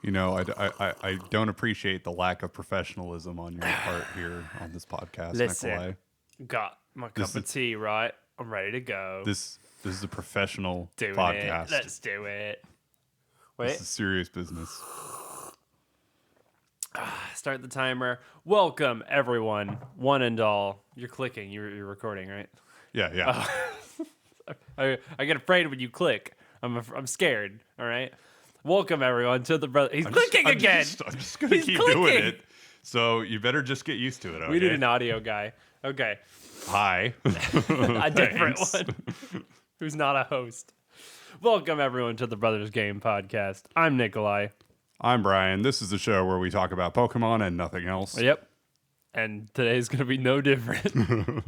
You know, I don't appreciate the lack of professionalism on your part here on this podcast, Listen, Nikolai. got my This cup of tea, right? I'm ready to go. This is a professional Doing podcast. it. Let's do it. Wait, This is serious business. start the timer. Welcome, everyone, one and all. You're clicking. You're recording, right? Yeah. I get afraid when you click. I'm scared. All right. Welcome, everyone, to the brother. He's clicking again. I'm just gonna keep doing it. So you better just get used to it. Okay? We need an audio guy. Okay. Hi. A different Thanks. one who's not a host. Welcome, everyone, to the Brothers Game Podcast. I'm Nikolai. I'm Brian. This is the show where we talk about Pokemon and nothing else. Yep. And today's going to be no different.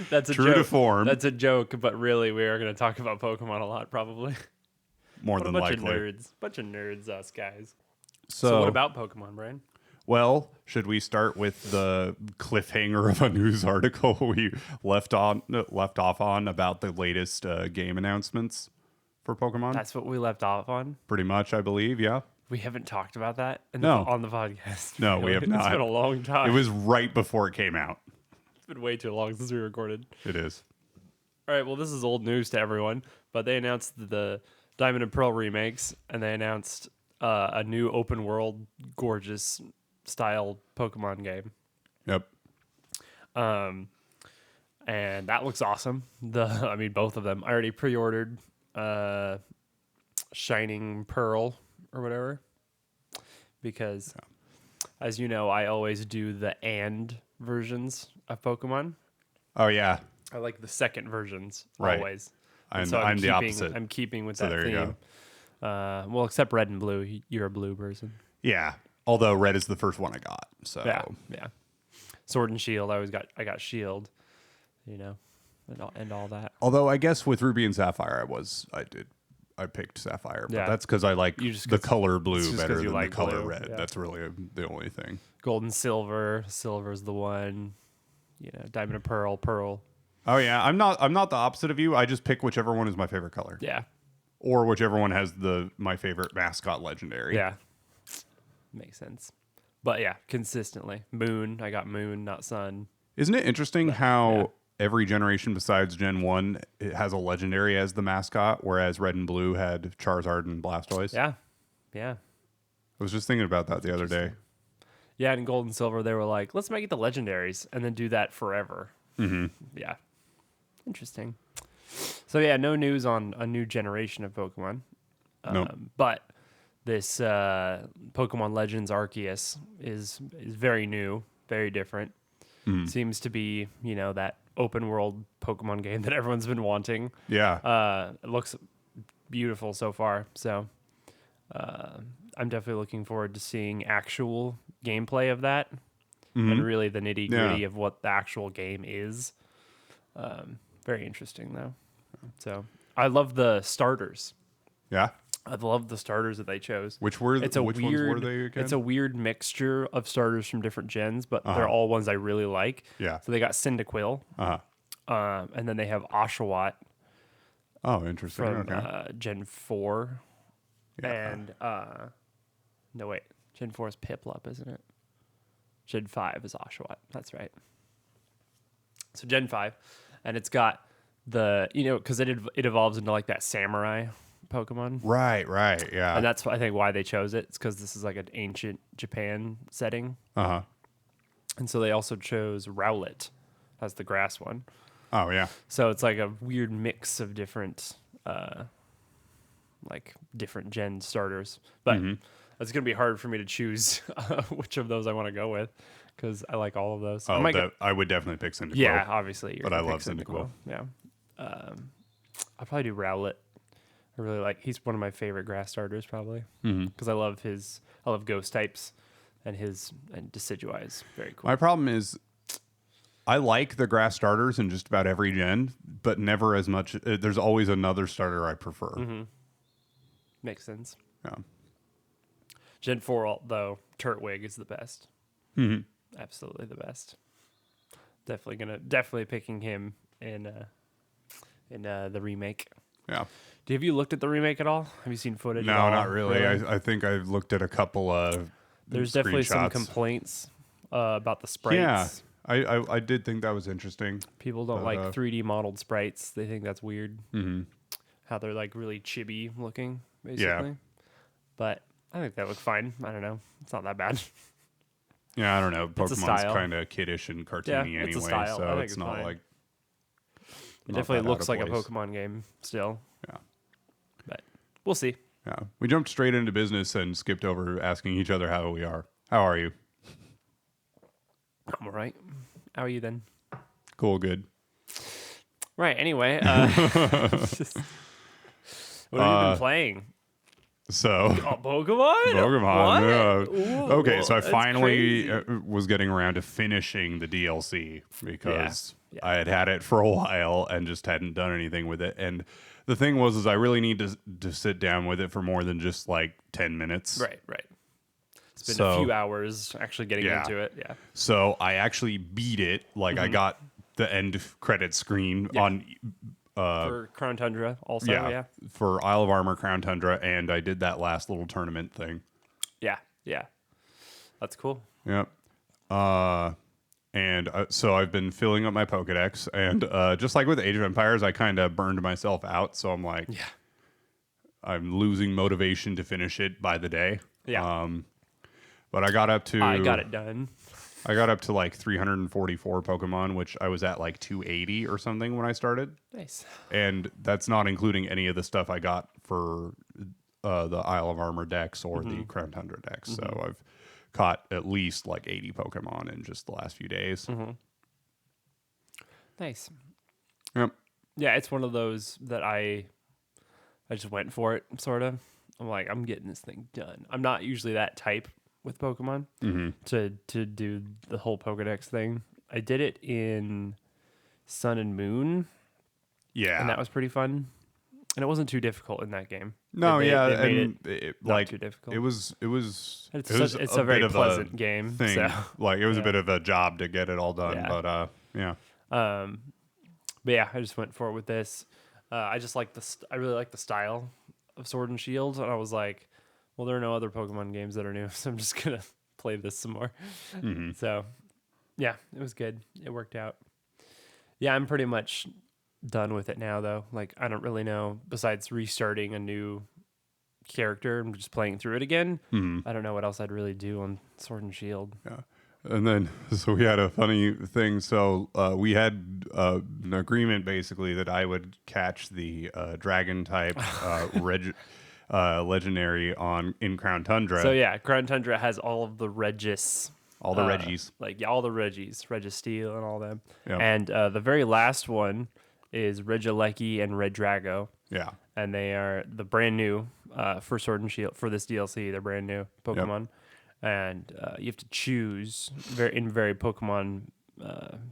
That's a True joke. to form. That's a joke, but really, we are going to talk about Pokemon a lot, probably. More What a than bunch likely. of nerds. Bunch of nerds, us guys. So, So what about Pokemon, Brian? Well, should we start with the cliffhanger of a news article we left off on about the latest game announcements for Pokemon? That's what we left off on. Pretty much, I believe. Yeah. We haven't talked about that No. on the podcast. No, we have It's not. been a long time. It was right before it came out. It's been way too long since we recorded. It is. All right, well, this is old news to everyone, but they announced the Diamond and Pearl remakes, and they announced a new open world, gorgeous style Pokemon game. Yep. And that looks awesome. Both of them. I already pre-ordered Shining Pearl or whatever, because, as you know, I always do the and versions of Pokemon. Oh, yeah. I like the second versions Right. always. I'm I'm the keeping, opposite. I'm keeping with So that there you theme. Well, except red and blue. You're a blue person. Yeah. Although red is the first one I got. So Yeah. Sword and Shield. I got Shield. You know, and all that. Although I guess with Ruby and Sapphire, I picked Sapphire, but Yeah. that's because I like You just the 'cause- color it's blue just better 'cause you than like the color blue, red. yeah. That's really the only thing. Gold and silver. Silver's the one. You know, diamond and pearl. Pearl. Oh yeah, I'm not the opposite of you. I just pick whichever one is my favorite color, Yeah. or whichever one has my favorite mascot legendary. Yeah. Makes sense. But yeah, consistently. Moon. I got moon, not sun. Isn't it interesting how yeah. every generation besides Gen 1 it has a legendary as the mascot, whereas Red and Blue had Charizard and Blastoise? Yeah. Yeah. I was just thinking about that the other day. Yeah, and gold and silver, they were like, let's make it the legendaries and then do that forever. Mm-hmm. Yeah. Interesting. So yeah, no news on a new generation of Pokemon. Nope. But this Pokemon Legends Arceus is very new, very different. Seems to be, you know, that open world Pokemon game that everyone's been wanting. Yeah. It looks beautiful so far. So I'm definitely looking forward to seeing actual gameplay of that and really the nitty gritty of what the actual game is. Very interesting though. So I love the starters. Yeah. I love the starters that they chose. Which ones were they again? It's a weird mixture of starters from different gens, but they're all ones I really like. Yeah. So they got Cyndaquil, and then they have Oshawott Oh, interesting. from Okay. Gen 4. Yeah. And no wait, Gen 4 is Piplup, isn't it? Gen 5 is Oshawott. That's right. So Gen 5, and it's got because it evolves into like that samurai Pokemon. Right. Yeah. And that's I think why they chose it. It's because this is like an ancient Japan setting. Uh-huh. And so they also chose Rowlet as the grass one. Oh, yeah. So it's like a weird mix of different different gen starters. But it's going to be hard for me to choose which of those I want to go with because I like all of those. Oh, I would definitely pick Cyndaquil. Yeah, obviously. But I love Cyndaquil. Yeah. I'll probably do Rowlet. I really he's one of my favorite grass starters probably because I love ghost types and Decidueye is very cool. My problem is I like the grass starters in just about every gen, but never as much. There's always another starter I prefer. Makes sense. Yeah. Gen 4 though, Turtwig is the best. Absolutely the best. Definitely picking him in the remake. Yeah. Have you looked at the remake at all? Have you seen footage at No, all? not really. I think I've looked at a couple of There's definitely some screenshots. complaints about the Yeah, sprites. I did think that was interesting. People don't like 3D modeled sprites. They think that's weird. Mm-hmm. How they're like really chibi looking, Yeah. basically. But I think that looks fine. I don't know. It's not that bad. Yeah, I don't know. a Pokemon's style. kind of kiddish and cartoony Yeah, anyway, it's a style. I so think it's it's not fine. like It not definitely that looks out of like a place. Pokemon game still. Yeah. But we'll see. Yeah. We jumped straight into business and skipped over asking each other how we are. How are you? I'm all right. How are you then? Cool, good. Right. Anyway, what have you been playing? So Oh, Pokemon? Pokemon. What? Yeah. Ooh, Okay, so I that's finally crazy. was getting around to finishing the DLC because Yeah. I had had it for a while and just hadn't done anything with it. And the thing was, I really need to sit down with it for more than just like 10 minutes. Right. It's been So- a few hours actually getting Yeah. into it. Yeah. So I actually beat it. Like I got the end credit screen Yeah. on For Crown Tundra also. Yeah. for Isle of Armor, Crown Tundra, and I did that last little tournament thing. Yeah. That's cool. Yep. And so I've been filling up my Pokedex, and just like with Age of Empires, I kind of burned myself out. So I'm like, Yeah. I'm losing motivation to finish it by the day. Yeah. But I got up to I got it done. I got up to like 344 Pokemon, which I was at like 280 or something when I started. Nice. And that's not including any of the stuff I got for the Isle of Armor decks or the Crown Tundra decks. So I've caught at least like 80 Pokemon in just the last few days. Nice. Yep. Yeah, it's one of those that I just went for it, sort of. I'm like, I'm getting this thing done. I'm not usually that type with Pokemon to do the whole Pokedex thing. I did it in Sun and Moon, Yeah. and that was pretty fun. And it wasn't too difficult in that game. No, They yeah, made and it, not like too difficult. it was It's a very bit of pleasant game. thing. So. Like it was a Yeah. bit of a job to get it all done, Yeah. but yeah. But yeah, I just went for it with this. I just like I really like the style of Sword and Shield, and I was like, well, there are no other Pokemon games that are new, so I'm just gonna play this some more. So, yeah, it was good. It worked out. Yeah, I'm pretty much done with it now, though. Like, I don't really know. Besides restarting a new character, I'm just playing through it again. I don't know what else I'd really do on Sword and Shield. Yeah. And then, so we had a funny thing. So we had an agreement basically that I would catch the dragon type legendary in Crown Tundra. So yeah, Crown Tundra has all of the Regis. All the Reggies. All the Reggies, Registeel and all them. Yep. And the very last one is Regieleki and Redrago. Yeah. And they are the brand new for Sword and Shield, for this DLC. They're brand new Pokemon. And you have to choose in very Pokemon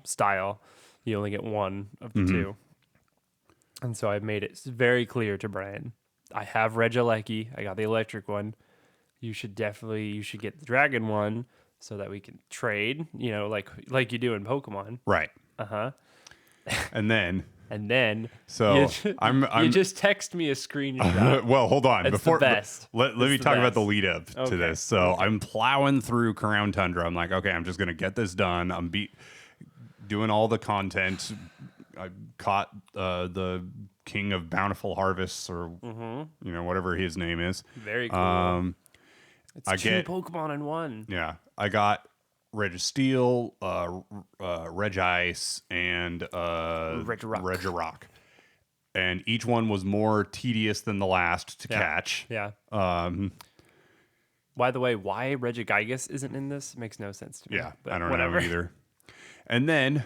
style. You only get one of the two. And so I made it very clear to Brian. I have Regieleki. I got the electric one. You should get the dragon one so that we can trade, like you do in Pokemon. Right. Uh-huh. And then So I'm you just text me a screenshot. well, hold on. It's the best. Let me the talk about best. the lead up Okay. to this. So I'm plowing through Crown Tundra. I'm like, okay, I'm just gonna get this done. I'm doing all the content. I caught the King of Bountiful Harvests, or whatever his name is. Very cool. It's I two get- Pokemon in one. Yeah, I got Registeel, Regice, and Regirock. Regirock. And each one was more tedious than the last to catch. Yeah. By the way, why Regigigas isn't in this makes no sense to me. Yeah, but I don't whatever. know either. And then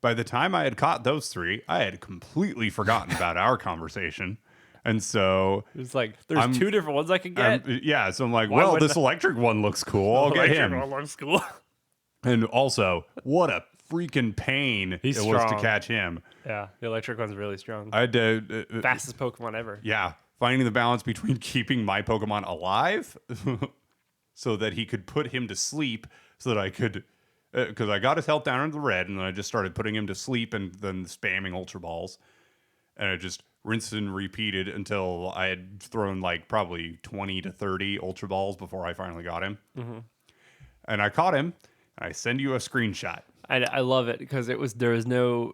by the time I had caught those three, I had completely forgotten about our conversation. And so It's like there's two different ones I could get. so I'm like, Why well, wouldn't this electric one looks cool. I'll get him. School. And also, what a freaking pain He's it was to strong. catch him. Yeah, the electric one's really strong. I had to, Fastest Pokemon ever. yeah, finding the balance between keeping my Pokemon alive so that he could put him to sleep so that I could, because I got his health down into the red and then I just started putting him to sleep and then spamming Ultra Balls. And it just rinsed and repeated until I had thrown like probably 20 to 30 Ultra Balls before I finally got him. And I caught him. I send you a screenshot. I love it because there was no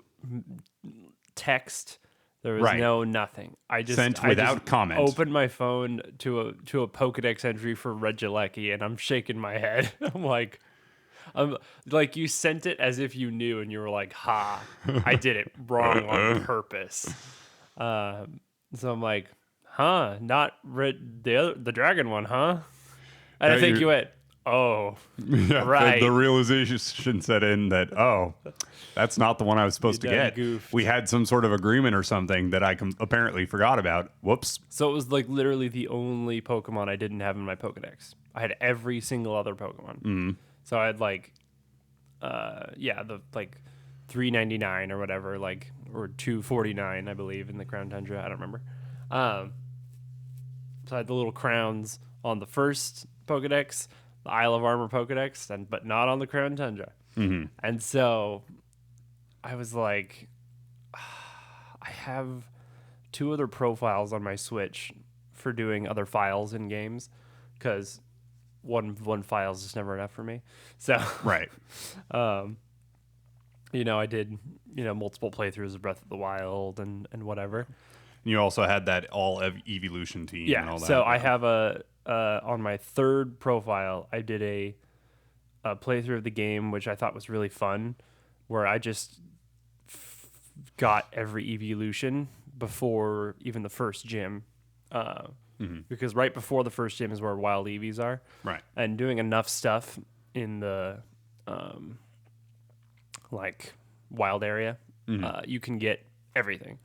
text. There was Right. no nothing. Sent I without just comment. opened my phone to a Pokedex entry for Regieleki, and I'm shaking my head. I'm like, you sent it as if you knew, and you were like, "Ha, I did it wrong on purpose." So I'm like, "Huh, not the dragon one, huh?" And I think you're- you went, "Oh, Yeah, right." the realization set in that, oh, that's not the one I was supposed to You done get. goofed. We had some sort of agreement or something that I apparently forgot about. Whoops. So it was like literally the only Pokemon I didn't have in my Pokedex. I had every single other Pokemon. Mm-hmm. So I had like, the like 399 or whatever, like, or 249, I believe, in the Crown Tundra. I don't remember. So I had the little crowns on the first Pokedex, the Isle of Armor Pokedex, but not on the Crown Tundra. Mm-hmm. And so I was like, I have 2 other profiles on my Switch for doing other files in games, because one file is just never enough for me. So Right. I did multiple playthroughs of Breath of the Wild and whatever. You also had that all evolution team and all that. So I have on my third profile, I did a playthrough of the game, which I thought was really fun, where I just got every evolution before even the first gym. Because right before the first gym is where wild EVs are. Right. And doing enough stuff in the like wild area, you can get everything.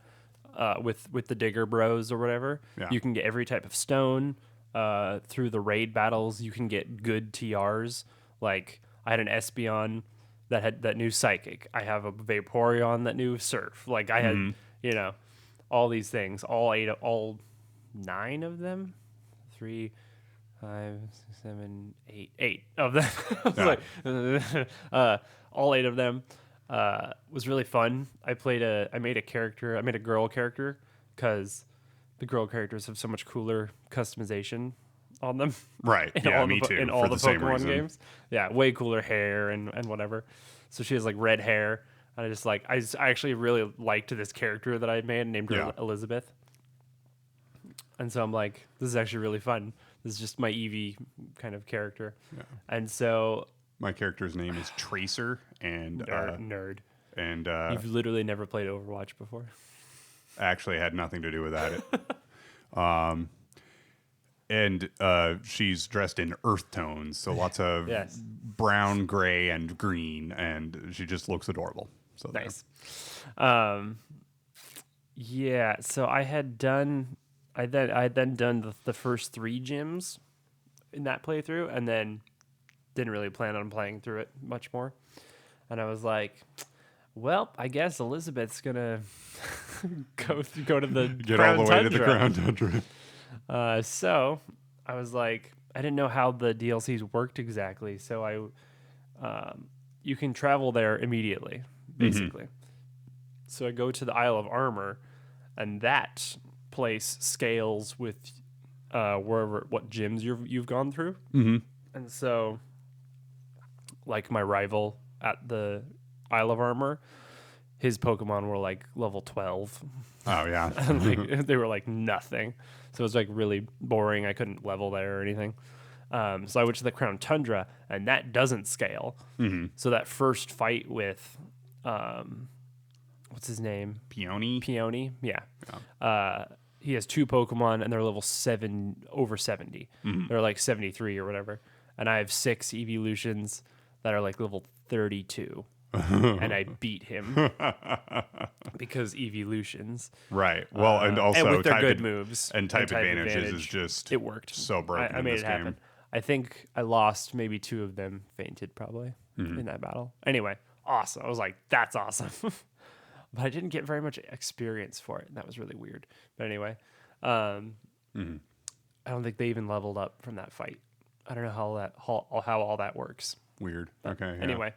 With the Digger Bros or whatever, you can get every type of stone. Through the raid battles, you can get good TRs. Like, I had an Espeon that had that new Psychic. I have a Vaporeon that knew Surf. Like, I had, all these things. All 9 of them? 3, 5, 6, 7, 8. 8 of them. I was like, all 8 of them. Was really fun. I made a girl character, because the girl characters have so much cooler customization on them. Right. Yeah, me too. In all for the same Pokemon reason. games. Yeah, way cooler hair and whatever. So she has like red hair. And I actually really liked this character that I made, named her Elizabeth. And so I'm like, this is actually really fun. This is just my Eevee kind of character. Yeah. And so my character's name is Tracer, and nerd. And you've literally never played Overwatch before. Actually had nothing to do with that. And she's dressed in earth tones, so lots of brown, gray, and green, and she just looks adorable. So nice. Yeah. So I had done the first 3 gyms in that playthrough, and then didn't really plan on playing through it much more. And I was like, well, I guess Elizabeth's gonna go to the get Crown all the way Tundra. to the Crown Tundra. So I was like, I didn't know how the DLCs worked exactly. So you can travel there immediately, basically. So I go to the Isle of Armor, and that place scales with what gyms you've gone through. Mm-hmm. And so, like, my rival at the Isle of Armor, his Pokemon were like level 12. Oh yeah. And they were like nothing. So it was like really boring. I couldn't level there or anything. So I went to the Crown Tundra, and that doesn't scale. Mm-hmm. So that first fight with, what's his name? Peony? Yeah. He has 2 Pokemon, and they're level 7, over 70. Mm-hmm. They're like 73 or whatever. And I have 6 evolutions that are like level 32. And I beat him because evolutions. Right. Well, and also and with their type good moves and type advantages is just it worked. so broken. I made it happen. Game. I think I lost maybe 2 of them fainted probably in that battle. Anyway, awesome. I was like, that's awesome. But I didn't get very much experience for it. And that was really weird. But anyway, I don't think they even leveled up from that fight. I don't know how all that works. Weird. But okay. Yeah. Anyway,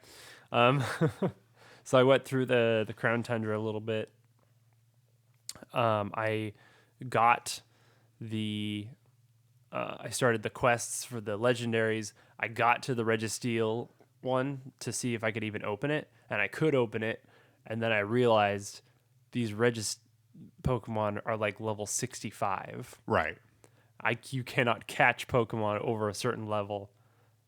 so I went through the Crown Tundra a little bit. I got I started the quests for the legendaries. I got to the Registeel one to see if I could even open it, and I could open it, and then I realized these Pokemon are like level 65. Right. You cannot catch Pokemon over a certain level,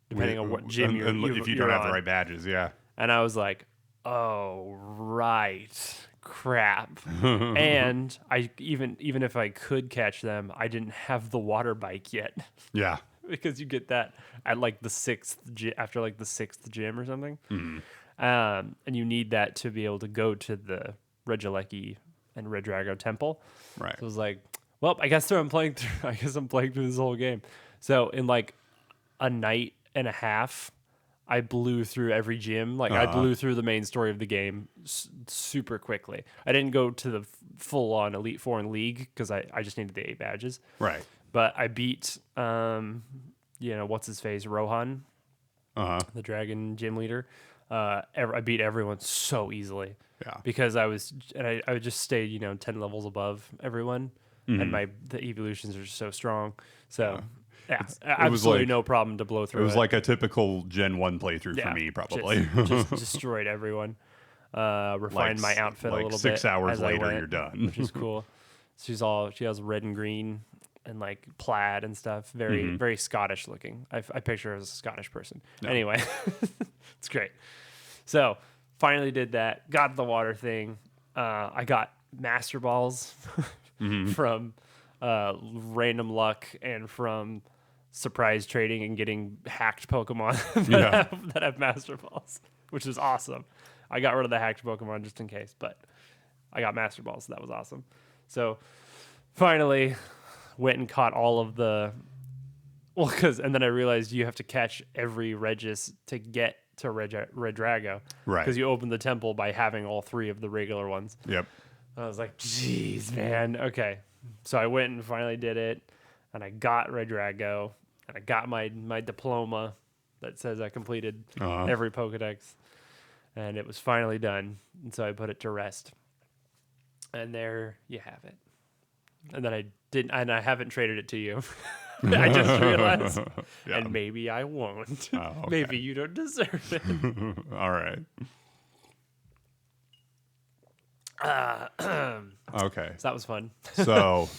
depending on what gym if you don't have the right badges, yeah. And I was like, oh, right. Crap. And I even if I could catch them, I didn't have the water bike yet. Yeah. Because you get that at like the after like the sixth gym or something. Mm-hmm. And you need that to be able to go to the Regieleki and Redrago temple. Right. So I was like, well, I guess I'm playing through this whole game. So in like a night and a half, I blew through every gym. Like I blew through the main story of the game super quickly. I didn't go to the full on Elite Four in League because I just needed the 8 badges. Right. But I beat what's his face, Rohan, the dragon gym leader. I beat everyone so easily. Yeah. Because I would just stay 10 levels above everyone, and the evolutions are so strong. So. Yeah, absolutely no problem to blow through. It was like a typical Gen 1 playthrough for me, probably. Just destroyed everyone. Refined my outfit a little bit. 6 hours later, you're done. Which is cool. She has red and green and like plaid and stuff. Very, very Scottish looking. I picture her as a Scottish person. No. Anyway, it's great. So finally did that. Got the water thing. I got Master Balls from random luck and from surprise trading and getting hacked Pokemon that have Master Balls, which is awesome. I got rid of the hacked Pokemon just in case, but I got Master Balls, so that was awesome. So finally went and caught all of and then I realized you have to catch every Regis to get to Redrago. Right. Because you open the temple by having all 3 of the regular ones. Yep. I was like, geez, man. Okay. So I went and finally did it, and I got Redrago, and I got my diploma that says I completed every Pokedex, and it was finally done. And so I put it to rest. And there you have it. And then I haven't traded it to you. I just realized. Yeah. And maybe I won't. Oh, okay. Maybe you don't deserve it. All right. Okay. So that was fun. So,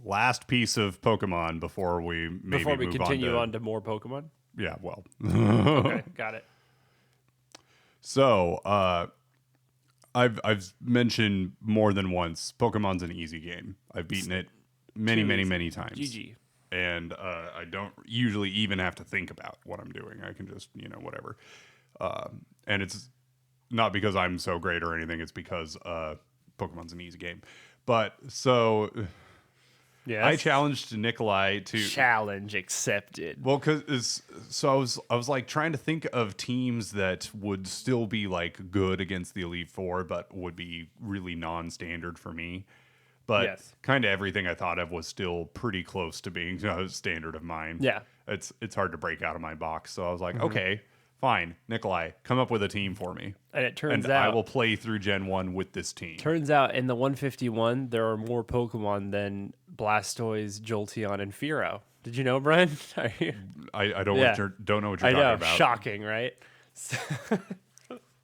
last piece of Pokemon before we continue on to more Pokemon. Yeah, well. Okay, got it. So, I've mentioned more than once, Pokemon's an easy game. I've beaten it many times. GG. And I don't usually even have to think about what I'm doing. I can just, whatever. And it's not because I'm so great or anything. It's because Pokemon's an easy game. But so yes. I challenged Nikolai to challenge accepted. Well, I was like trying to think of teams that would still be like good against the Elite Four, but would be really non-standard for me. But kind of everything I thought of was still pretty close to being a standard of mine. Yeah, it's hard to break out of my box. So I was like, okay. Fine, Nikolai, come up with a team for me. And it turns out I will play through Gen 1 with this team. Turns out in the 151, there are more Pokemon than Blastoise, Jolteon, and Fearow. Did you know, Brian? I don't know what you're talking about. Shocking, right?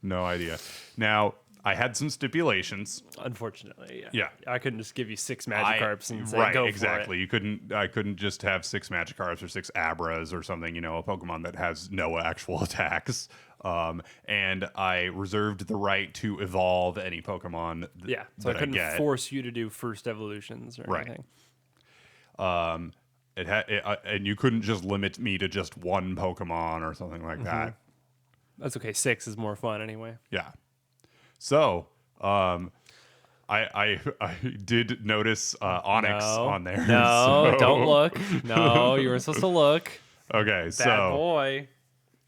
No idea. Now, I had some stipulations. Unfortunately, yeah. I couldn't just give you 6 Magikarps and say go exactly. for it. I couldn't just have 6 Magikarps or 6 Abras or something. A Pokemon that has no actual attacks. And I reserved the right to evolve any Pokemon. So I couldn't force you to do first evolutions or anything. And you couldn't just limit me to just one Pokemon or something like that. That's okay. 6 is more fun anyway. Yeah. So, I did notice Onyx on there. No, don't look. No, you were supposed to look. Okay, Bad boy.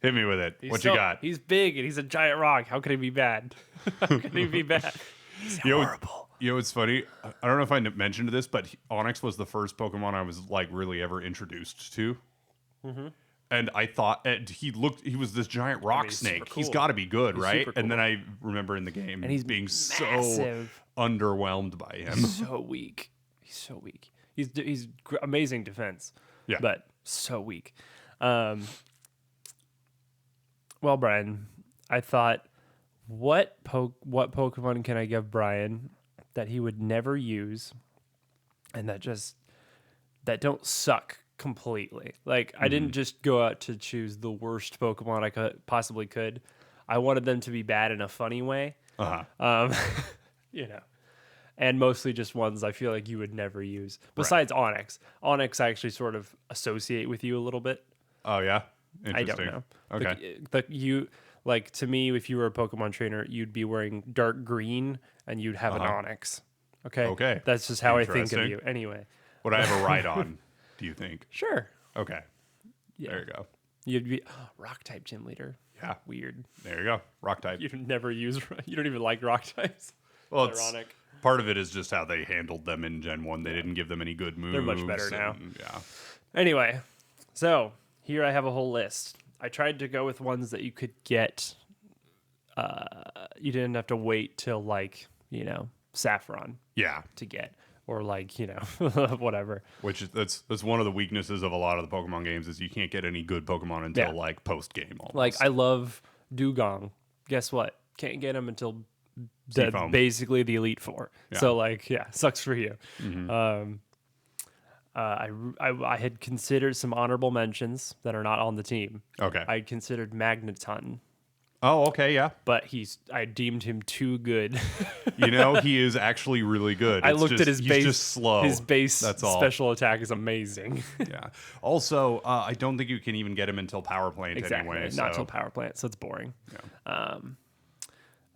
Hit me with it. What you got? He's big and he's a giant rock. How could he be bad? How could he be bad? He's horrible. It's funny. I don't know if I mentioned this, but Onyx was the first Pokemon I was like really ever introduced to. And I thought he was this giant rock snake. Cool. He's got to be good, right? Cool. And then I remember in the game and he's being massive. underwhelmed by him. So weak. He's so weak. He's amazing defense. Yeah. But so weak. Well, Brian, I thought, what Pokemon can I give Brian that he would never use, and that don't suck completely? Like, I didn't just go out to choose the worst Pokemon I possibly could. I wanted them to be bad in a funny way. You know, and mostly just ones I feel like you would never use. Besides Onyx. Onyx I actually sort of associate with you a little bit. Oh yeah, I interesting. don't know. Okay. Like, to me, if you were a Pokemon trainer, you'd be wearing dark green and you'd have an Onyx. Okay. Okay. That's just how I think of Interesting. you. Anyway. Would I have a ride on? Do you think? Sure. Okay. Yeah. There you go. You'd be rock type gym leader. Yeah. Weird. There you go. Rock type. You'd never use. You don't even like rock types. Well, It's ironic. Part of it is just how they handled them in Gen 1. They didn't give them any good moves. They're much better now. Yeah. Anyway, so here I have a whole list. I tried to go with ones that you could get. You didn't have to wait till, like, Saffron Yeah. to get, or like, whatever. Which is that's one of the weaknesses of a lot of the Pokemon games is you can't get any good Pokemon until Yeah. like post game. Almost. Like, I love Dugong. Guess what? Can't get him until Seafoam. basically the Elite Four. Yeah. So, like, yeah, sucks for you. I had considered some honorable mentions that are not on the team. Okay. I had considered Magneton, Oh, okay, yeah. but I deemed him too good. He is actually really good. I It's looked just, at his he's base. just slow. His base That's all. special attack is amazing. Yeah. Also, I don't think you can even get him until Power Plant Exactly. anyway. Not so. till Power Plant, so it's boring. Yeah.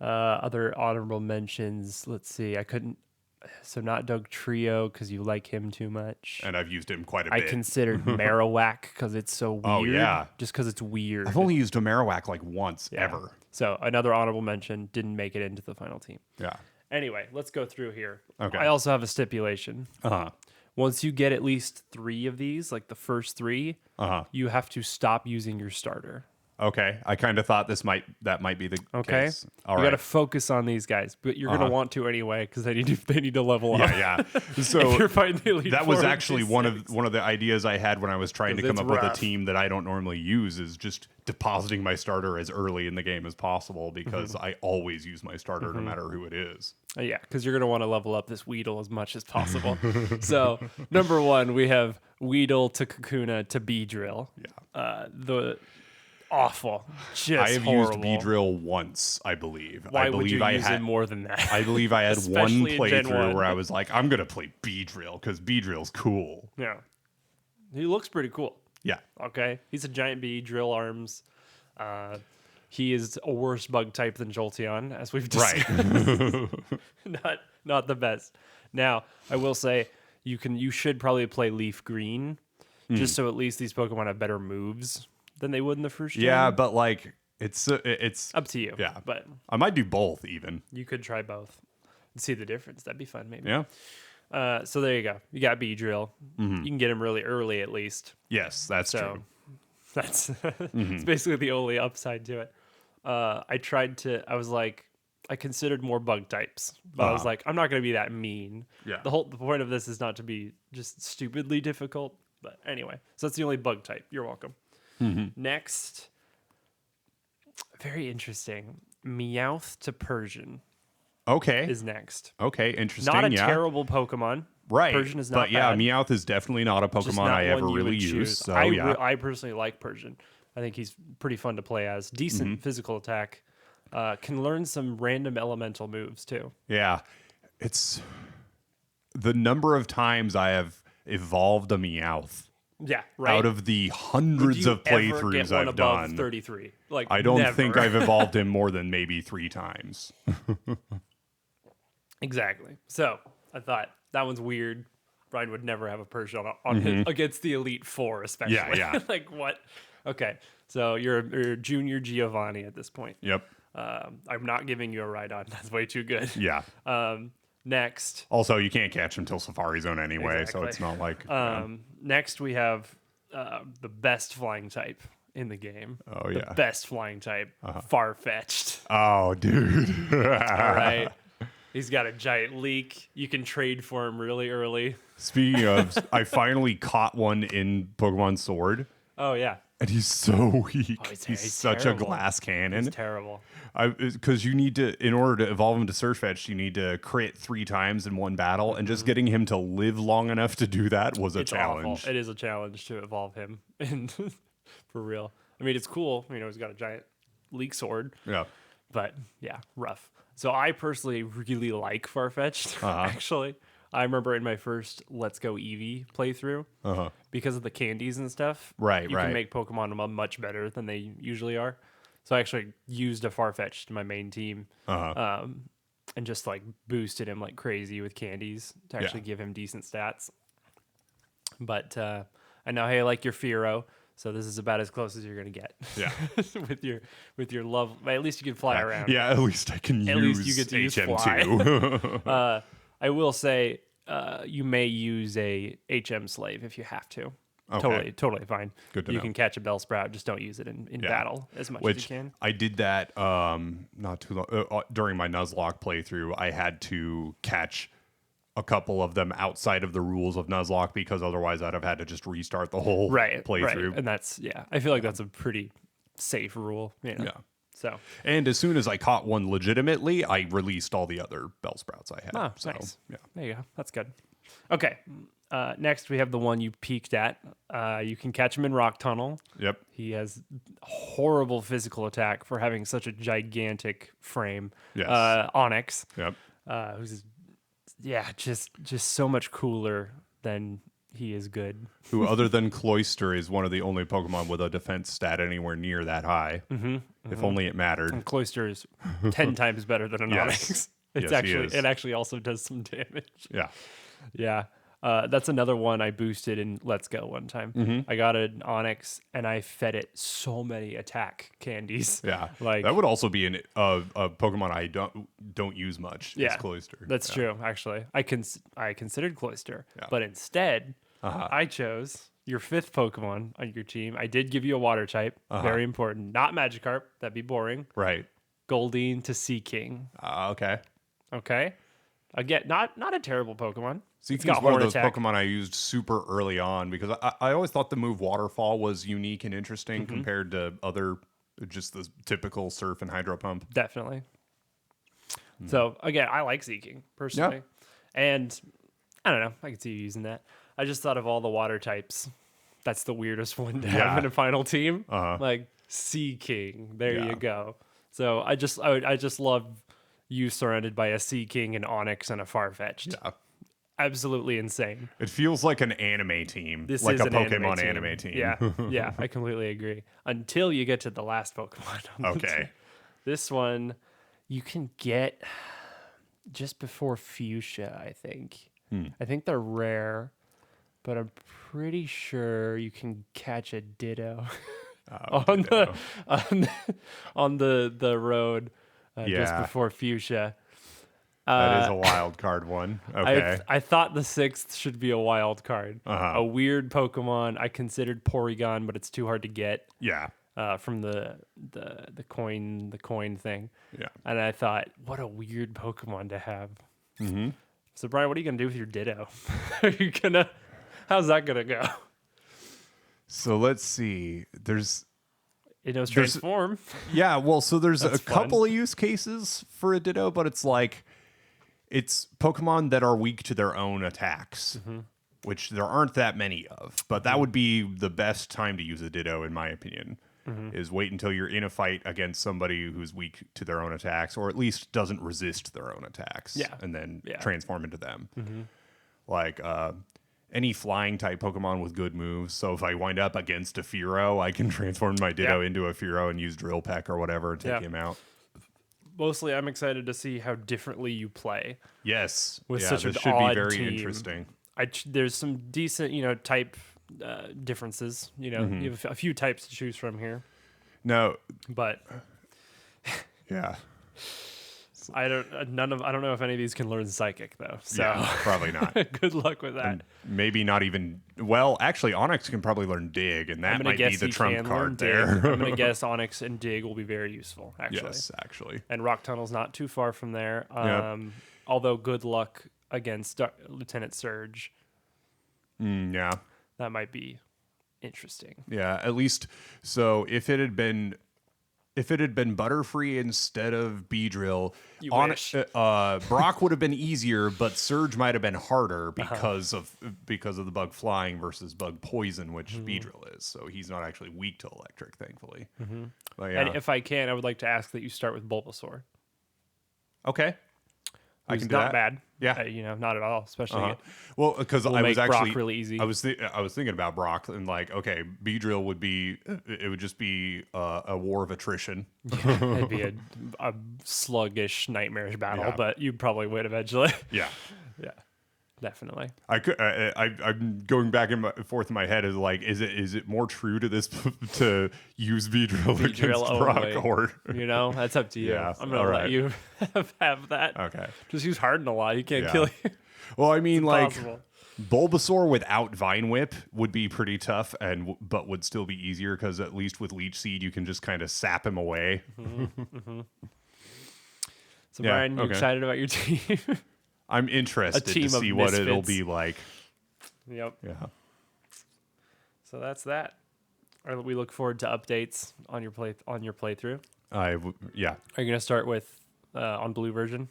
Other honorable mentions. Let's see. I couldn't. So not Doug Trio because you like him too much. And I've used him quite a I bit. considered Marowak because it's so weird. Oh, yeah. Just because it's weird. I've only used a Marowak like once ever. So another honorable mention, didn't make it into the final team. Yeah. Anyway, let's go through here. Okay. I also have a stipulation. Uh-huh. Once you get at least 3 of these, like the first 3, Uh-huh. you have to stop using your starter. Okay. I kind of thought that might be the Okay. case. All you right. got to focus on these guys, but you're gonna want to anyway because they need to level up. Yeah. So if you're fighting the Elite that was Four, actually one of the ideas I had when I was trying to 'Cause come it's up with rough. a team that I don't normally use is just depositing my starter as early in the game as possible because I always use my starter no matter who it is. Yeah, because you're going to want to level up this Weedle as much as possible. So, number 1, we have Weedle to Kakuna to Beedrill. Yeah. The awful, just I have horrible. used Beedrill once, I believe. Why I believe would you I use had it more than that? I believe I had one Especially in Gen playthrough 1. where I was like, I'm gonna play Beedrill because Beedrill's cool. Yeah. He looks pretty cool. Yeah. Okay. He's a giant bee, drill arms. He is a worse bug type than Jolteon, as we've discussed. Right. not the best. Now, I will say you should probably play Leaf Green, just so at least these Pokemon have better moves than they would in the first gen. Yeah, but like it's Up to you. Yeah. But I might do both even. you could try both and see the difference. That'd be fun, maybe. Yeah. So there you go. You got Beedrill. You can get him really early at least. Yes, that's So true. that's it's basically the only upside to it. I considered more bug types, but I was like, I'm not going to be that mean. Yeah. The point of this is not to be just stupidly difficult. But anyway, so that's the only bug type. You're welcome. Next, very interesting. Meowth to Persian Okay. is next. Okay, interesting. Not a yeah. terrible Pokemon. Right. Persian is not But yeah, bad. Meowth is definitely not a Just Pokemon not I ever one you really would use. choose. So I personally like Persian. I think he's pretty fun to play as. Decent physical attack. Can learn some random elemental moves too. Yeah. It's the number of times I have evolved a Meowth Yeah, right. out of the Would hundreds you of ever playthroughs get one I've above done. 33. Like, I don't never. think I've evolved him more than maybe 3 times. Exactly. So I thought that one's weird. Brian would never have a Persian on his, against the Elite Four, especially. Yeah. Like, what? Okay. So you're a junior Giovanni at this point. Yep. I'm not giving you a ride on. That's way too good. Yeah. Next. Also, you can't catch him till Safari Zone anyway, so Exactly. it's not like. Next, we have the best flying type in the game. Oh, The yeah. best flying type. Far-fetched. Oh, dude. All right. He's got a giant leak. You can trade for him really early. Speaking of, I finally caught one in Pokemon Sword, Oh, yeah. and he's so weak. Oh, he's he's such terrible. a glass cannon. It's terrible. Because you need to, in order to evolve him to Surfetched, you need to crit 3 times in one battle, and just getting him to live long enough to do that was a It's challenge. awful. It is a challenge to evolve him. And for real. I mean, it's cool. He's got a giant leak sword. Yeah. But yeah, rough. So I personally really like Farfetch'd, actually. I remember in my first Let's Go Eevee playthrough, because of the candies and stuff, you can make Pokemon much better than they usually are. So I actually used a Farfetch'd in my main team, and just like boosted him like crazy with candies to actually give him decent stats. But I know, hey, I like your Fearow. So this is about as close as you're gonna get. Yeah. with your love. At least you can fly around. Yeah, at least I can At use least you get to use HM2. I will say you may use a HM slave if you have to. Okay. Totally fine. Good to you know. can catch a Bellsprout, just don't use it in battle as much as you can. I did that not too long during my Nuzlocke playthrough. I had to catch a couple of them outside of the rules of Nuzlocke because otherwise I'd have had to just restart the whole playthrough. Right. And that's I feel like that's a pretty safe rule. Yeah. So. And as soon as I caught one legitimately, I released all the other Bellsprouts I had. Oh, so, nice. Yeah. There you go. That's good. Okay. Next, we have the one you peeked at. You can catch him in Rock Tunnel. Yep. He has horrible physical attack for having such a gigantic frame. Yes. Onyx. Yep. Who's just so much cooler than he is good. Who, other than Cloyster, is one of the only Pokemon with a defense stat anywhere near that high. If only it mattered. And Cloyster is 10 times better than an Onyx. It actually also does some damage. Yeah. Yeah. That's another one I boosted in Let's Go one time. I got an Onyx and I fed it so many attack candies. Yeah, like that would also be a Pokemon I don't use much. Yeah, is Cloyster. That's true. Actually, I considered Cloyster, but instead I chose your 5th Pokemon on your team. I did give you a Water type, very important. Not Magikarp. That'd be boring. Right. Goldeen to Sea King. Okay. Okay. Again, not a terrible Pokemon. Sea King's one of those Pokemon I used super early on because I always thought the move Waterfall was unique and interesting compared to other, just the typical Surf and Hydro Pump. Definitely. So, again, I like Sea King, personally. And, I don't know, I could see you using that. I just thought of all the water types, that's the weirdest one to have in a final team. Like, Sea King, there you go. So, I just love you surrounded by a Sea King, an Onyx, and a Farfetch'd. Yeah. Absolutely insane. It feels like an anime team. This like is a an Pokemon anime team. Yeah, I completely agree. Until you get to the last Pokemon. Okay. This one you can get just before Fuchsia, I think. I think they're rare, but I'm pretty sure you can catch a Ditto on the road just before Fuchsia. That is a wild card one. Okay. I thought the 6th should be a wild card. A weird Pokemon. I considered Porygon, but it's too hard to get. Yeah. From the coin thing. Yeah. And I thought, what a weird Pokemon to have. So Brian, what are you gonna do with your Ditto? How's that gonna go? So let's see. There's transform. Yeah, well, so there's a fun. couple of use cases for a Ditto, but it's like it's Pokemon that are weak to their own attacks, which there aren't that many of. But that would be the best time to use a Ditto, in my opinion, is wait until you're in a fight against somebody who's weak to their own attacks, or at least doesn't resist their own attacks, and then transform into them. Like any flying type Pokemon with good moves. So if I wind up against a Fearow, I can transform my Ditto into a Fearow and use Drill Peck or whatever and take him out. Mostly, I'm excited to see how differently you play. Yes, with such this an should odd be very team. interesting. There's some decent, type differences. You have a few types to choose from here. No, but yeah. I don't know if any of these can learn Psychic though. So probably not. Good luck with that. And maybe not even. Well, actually, Onyx can probably learn Dig, and that might be the trump card there. I'm gonna guess Onyx and Dig will be very useful. Actually, yes, actually. And Rock Tunnel's not too far from there. Although good luck against Lieutenant Surge. Yeah. That might be interesting. Yeah, at least so if it had been Butterfree instead of Beedrill, You wish. Brock would have been easier, but Surge might have been harder because of the bug flying versus bug poison, which Beedrill is. So he's not actually weak to electric, thankfully. But yeah. And if I can, I would like to ask that you start with Bulbasaur. Okay. I Who's can do not that. bad. Yeah. Not at all. Especially Well, because will I was make Brock actually really easy. I was thinking about Brock and like, okay, Beedrill would just be a war of attrition. it'd be a sluggish, nightmarish battle, Yeah. but you'd probably win eventually. Yeah. Yeah, definitely. I'm going back and forth in my head is like, is it more true to this to use Beedrill against Brock only. or That's up to you. Yeah, I'm gonna all let right. you have that. Okay. Just use Harden a lot. He can't Yeah. kill you. Well, I mean, like Possible. Bulbasaur without Vine Whip would be pretty tough, but would still be easier because at least with Leech Seed you can just kind of sap him away. So Yeah, Brian, you okay. excited about your team? I'm interested team to of see what it'll misfits. be like. Yep. Yeah. So that's that. We look forward to updates on your playthrough. Yeah. Are you gonna start with on blue version,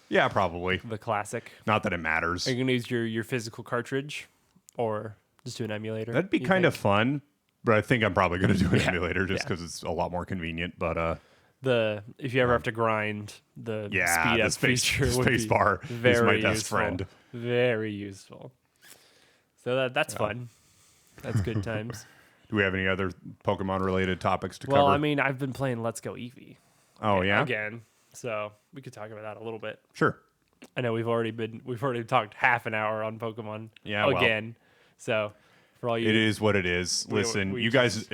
Yeah, probably. the classic? Not that it matters. Are you gonna use your physical cartridge, or just do an emulator? That'd be you kind of think? fun, but I think I'm probably going to do an Yeah, emulator just yeah. because it's a lot more convenient. But If you ever have to grind, the yeah, speed the up space feature would space be bar is very my best useful. friend. Very useful. So that's fun. That's good times. Do we have any other Pokemon related topics to Well, cover? I mean, I've been playing Let's Go Eevee. Oh yeah, Again, so we could talk about that a little bit. sure. I know we've already talked half an hour on Pokemon. Yeah, well. Again. So for all you, It is what it is. Listen, you guys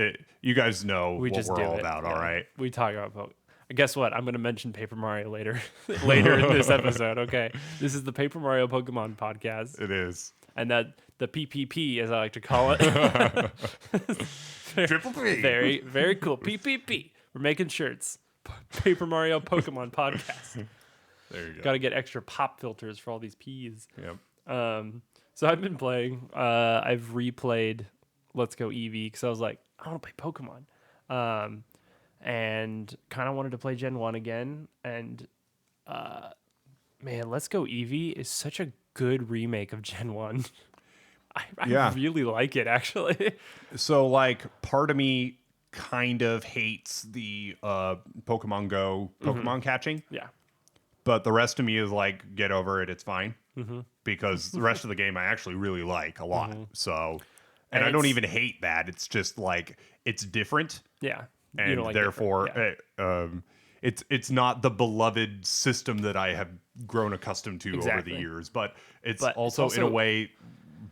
know we what just we're do all it. about. Yeah. All right. We talk about Pokemon. Guess what? I'm going to mention Paper Mario later in this episode. Okay, this is the Paper Mario Pokemon podcast, It is. and that the P.P.P. as I like to call it. Triple P. Very, very cool. P.P.P. We're making shirts. Paper Mario Pokemon podcast. There you go. Got to get extra pop filters for all these P's. Yep. So I've been playing. I've replayed Let's Go Eevee because I was like, I want to play Pokemon. And kind of wanted to play Gen 1 again. And man, Let's Go Eevee is such a good remake of Gen 1. I Yeah. really like it, actually. So like, part of me kind of hates the Pokemon Go Pokemon catching. Yeah. But the rest of me is like, get over it, it's fine. Because the rest of the game I actually really like a lot. So, and And I don't it's- even hate that. It's just like, it's different. Yeah. You And don't like therefore, different- it's not the beloved system that I have grown accustomed to over Exactly. the years. But it's But it's also, in a also- way,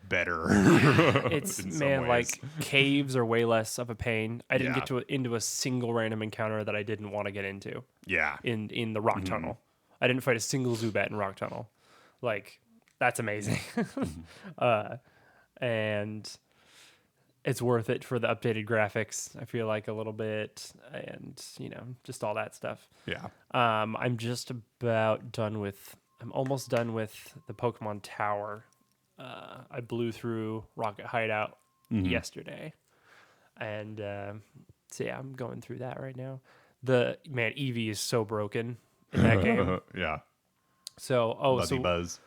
better. It's in some man, ways. like caves are way less of a pain. I didn't Yeah. get into a single random encounter that I didn't want to get into Yeah. in the rock tunnel. I didn't fight a single Zubat in rock tunnel. Like that's amazing. And it's worth it for the updated graphics. I feel like a little bit, and just all that stuff. Yeah. I'm almost done with the Pokemon Tower. I blew through Rocket Hideout yesterday, and so yeah, I'm going through that right now. Eevee is so broken in that game. Yeah. So Buzzy Buzz.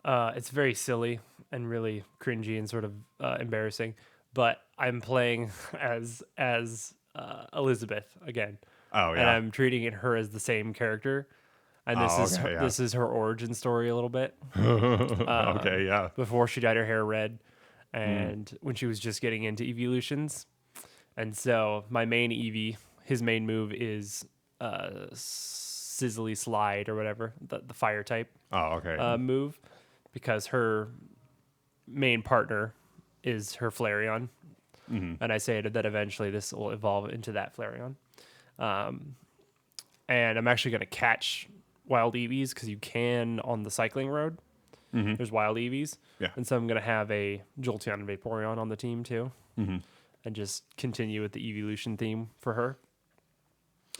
it's very silly and really cringy and sort of embarrassing. But I'm playing as Elizabeth again. Oh, And yeah. I'm treating her as the same character. And Okay, yeah. this is her origin story a little bit. Okay, yeah. Before she dyed her hair red, and when she was just getting into evolutions. And so my main Eevee, his main move is Sizzly Slide or whatever, the fire type Oh, okay. move, because her main partner is her Flareon. And I say that eventually this will evolve into that Flareon. And I'm actually going to catch wild Eevees because you can on the cycling road. There's wild Eevees. Yeah. And so I'm going to have a Jolteon and Vaporeon on the team too. And just continue with the evolution theme for her.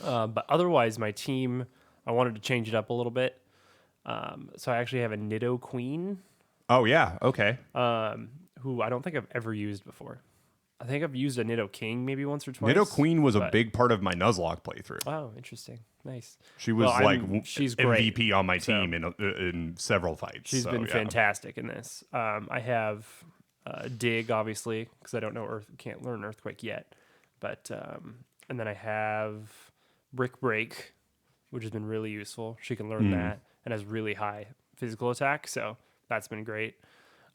But otherwise, my team, I wanted to change it up a little bit. So I actually have a Nido Queen, Oh yeah, okay. who I don't think I've ever used before. I think I've used a Nido King maybe once or twice. Nido Queen was a but- big part of my Nuzlocke playthrough. Oh, interesting. Nice. She was she's great. MVP on my So- team in several fights. She's so, been yeah. fantastic in this. I have Dig, obviously, because I don't know can't learn Earthquake yet. But and then I have Brick Break, which has been really useful. She can learn that and has really high physical attack, so that's been great.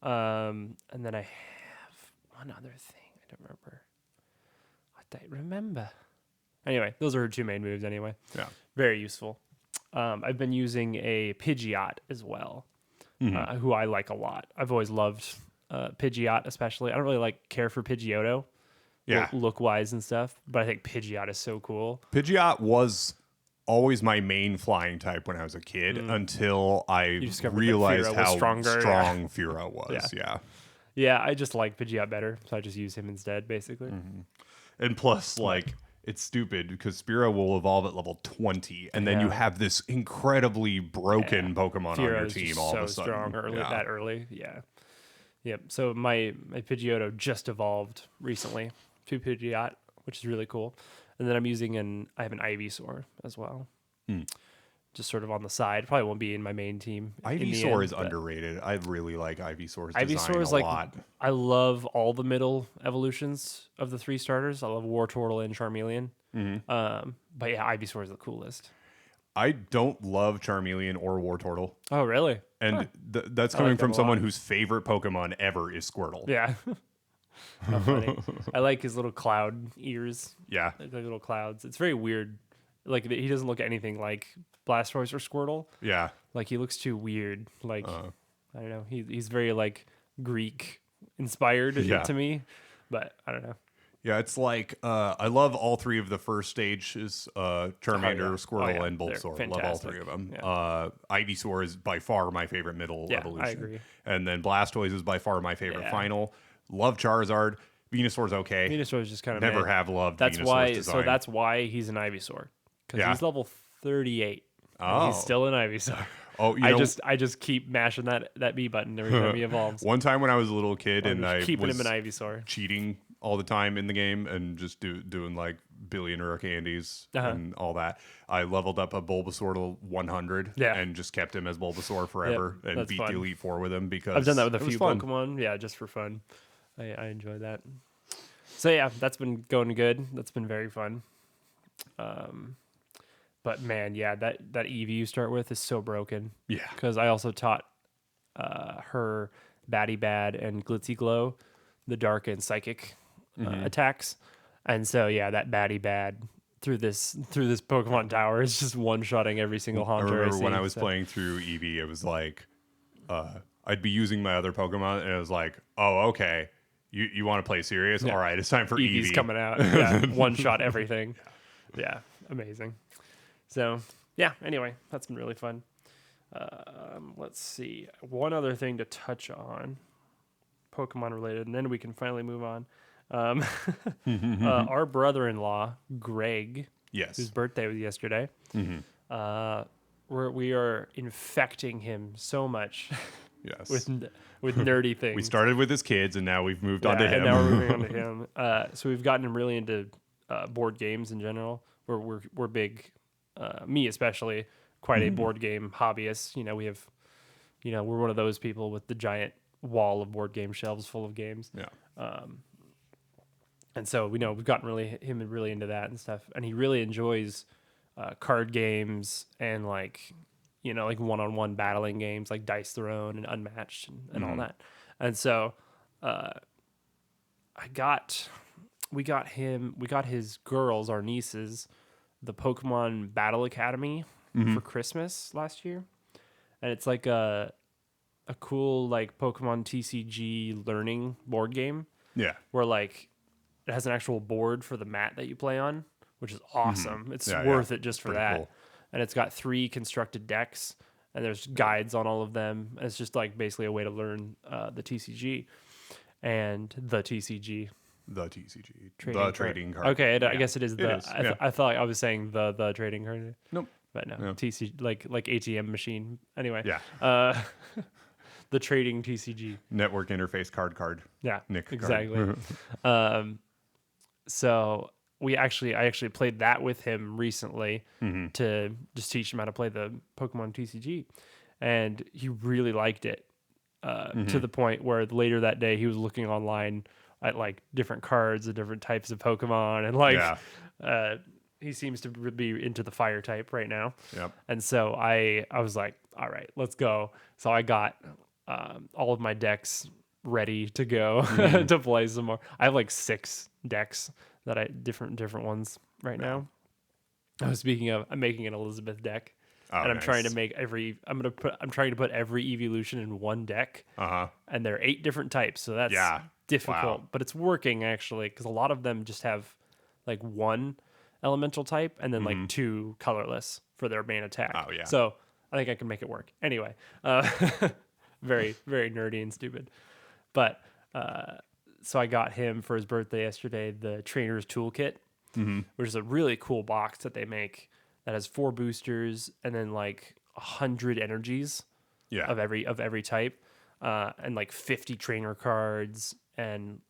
And then I have one other thing. I don't remember. I don't remember. Anyway, those are her two main moves anyway. Yeah. Very useful. I've been using a Pidgeot as well, who I like a lot. I've always loved Pidgeot, especially. I don't really care for Pidgeotto, Yeah. look-wise and stuff, but I think Pidgeot is so cool. Pidgeot was always my main flying type when I was a kid until I discovered that realized Fira was how stronger, strong Fira was. Yeah. Yeah, I just like Pidgeot better, so I just use him instead, basically. And plus, it's stupid because Spearow will evolve at level 20, and then you have this incredibly broken Pokemon on your Fira's team just all so of a sudden. strong early, Yeah. that early. Yeah. Yep. So my Pidgeotto just evolved recently to Pidgeot, which is really cool. And then I have an Ivysaur as well. Just sort of on the side. Probably won't be in my main team. Ivysaur is underrated. I really like Ivysaur's design Ivysaur is a lot. I love all the middle evolutions of the 3 starters. I love Wartortle and Charmeleon. But yeah, Ivysaur is the coolest. I don't love Charmeleon or Wartortle. Oh, really? And that's coming like from them a someone lot. whose favorite Pokemon ever is Squirtle. Yeah. How funny. I like his little cloud ears. Yeah. Like little clouds. It's very weird. Like he doesn't look anything like Blastoise or Squirtle. Yeah. Like he looks too weird. Like I don't know. He's very Greek inspired to me. But I don't know. Yeah, it's I love all 3 of the first stages, Charmander, Squirtle, and They're Bulbasaur. Love all 3 of them. Yeah. Ivysaur is by far my favorite middle evolution. I agree. And then Blastoise is by far my favorite final. Love Charizard. Venusaur's okay. Venusaur is just kind of Never have loved That's Venusaur's why. design. So that's why he's an Ivysaur, because he's level 38. Oh. He's still an Ivysaur. Oh, I just keep mashing that B button every time he evolves. One time when I was a little kid and I keeping was him an Ivysaur. cheating all the time in the game and just doing billionaire candies and all that, I leveled up a Bulbasaur to 100 and just kept him as Bulbasaur forever and that's beat fun. the Elite Four with him because I've done that with a it was few fun. Pokemon. Yeah, just for fun. I enjoy that. So yeah, that's been going good. That's been very fun. But man, yeah, that Eevee you start with is so broken. Yeah. Because I also taught her Batty Bad and Glitzy Glow, the dark and psychic attacks. And so yeah, that Batty Bad through this Pokemon Tower is just one-shotting every single Haunter. I remember when see, I was playing through Eevee, it was I'd be using my other Pokemon and it was like, oh, okay, you want to play serious? All right, it's time for Eevee's Eevee. coming out. Yeah, one-shot everything. Yeah, amazing. So yeah, anyway, that's been really fun. Let's see. One other thing to touch on, Pokemon related, and then we can finally move on. Our brother-in-law, Greg, Yes. whose birthday was yesterday, we are infecting him so much Yes. with nerdy things. We started with his kids and now we've moved on to him. And now we're moving on to him. So we've gotten him really into board games in general. We're big, me especially, quite a board game hobbyist. We have, we're one of those people with the giant wall of board game shelves full of games. Yeah. And so we've gotten him really into that and stuff. And he really enjoys card games and one-on-one battling games like Dice Throne and Unmatched and all that. And so we got his girls, our nieces, the Pokemon Battle Academy for Christmas last year. And it's like a cool Pokemon TCG learning board game. Yeah. Where it has an actual board for the mat that you play on, which is awesome. It's Yeah, worth it just for Pretty that. cool. And it's got 3 constructed decks, and there's guides on all of them. And it's just basically a way to learn the TCG and the TCG. The TCG. Trading the trading card. Okay, Yeah. I guess it is the. It is, yeah. I thought I was saying the trading card. Nope. but no, Yeah. TC like ATM machine. Anyway, Yeah. The trading TCG. Network interface card. Yeah, Nick card. exactly. So I actually played that with him recently to just teach him how to play the Pokemon TCG, and he really liked it to the point where later that day he was looking online at like different cards of different types of Pokemon, and like he seems to be into the fire type right now. Yep. And so I was like, all right, let's go. So I got all of my decks ready to go to play some more. I have like 6 decks that different ones right now. Speaking of, I'm making an Elizabeth deck. Oh, And I'm nice. trying to make I'm trying to put every evolution in one deck. And there are 8 different types, so that's difficult, but it's working actually, because a lot of them just have like 1 elemental type and then like 2 colorless for their main attack. Oh, yeah. So I think I can make it work. Anyway, very, very nerdy and stupid. But so I got him for his birthday yesterday the Trainer's Toolkit, which is a really cool box that they make that has 4 boosters and then like 100 energies of every type, and like 50 trainer cards and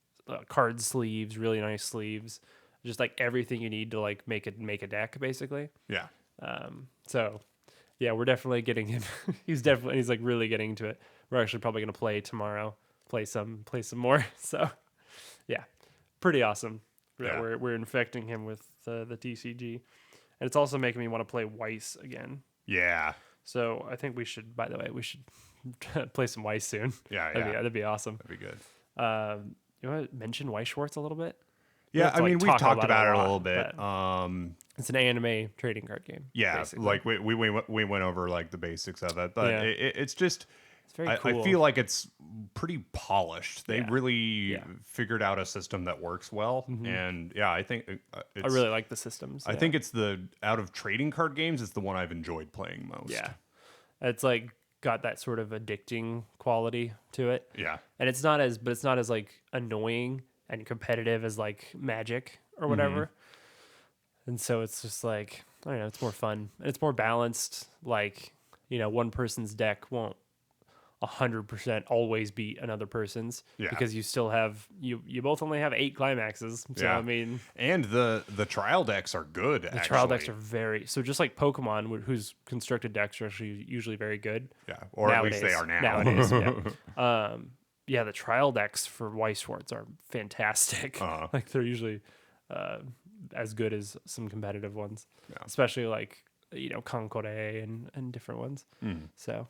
card sleeves, really nice sleeves, just like everything you need to like make a deck basically. Yeah. So yeah, we're definitely getting him. He's like really getting into it. We're actually probably gonna play tomorrow, play some more. So yeah, pretty awesome. Yeah. We're infecting him with the TCG, and it's also making me want to play Weiss again. Yeah. So I think we should. By the way, we should play some Weiss soon. Yeah. That'd be awesome. That'd be good. You want to mention Weiss Schwartz a little bit? Yeah, I mean, we've talked about it a little bit. It's an anime trading card game. Yeah, basically. like we went over like the basics of it, but it's just It's very cool. I feel like it's pretty polished. They Yeah. really figured out a system that works well, and I think I really like the systems. I think it's out of trading card games, it's the one I've enjoyed playing most. Yeah, it's like got that sort of addicting quality to it. Yeah, And it's not as like annoying and competitive as like Magic or whatever. And so it's just like, I don't know, it's more fun and it's more balanced. Like, one person's deck won't 100% always beat another person's, because you still have you both only have 8 climaxes. So I mean, and the trial decks are good. the trial decks are so just like Pokemon, whose constructed decks are actually usually very good. Yeah, or nowadays, at least they are now. Nowadays, yeah. The trial decks for Weiss Schwartz are fantastic. Like they're usually as good as some competitive ones, especially like Concore and different ones. So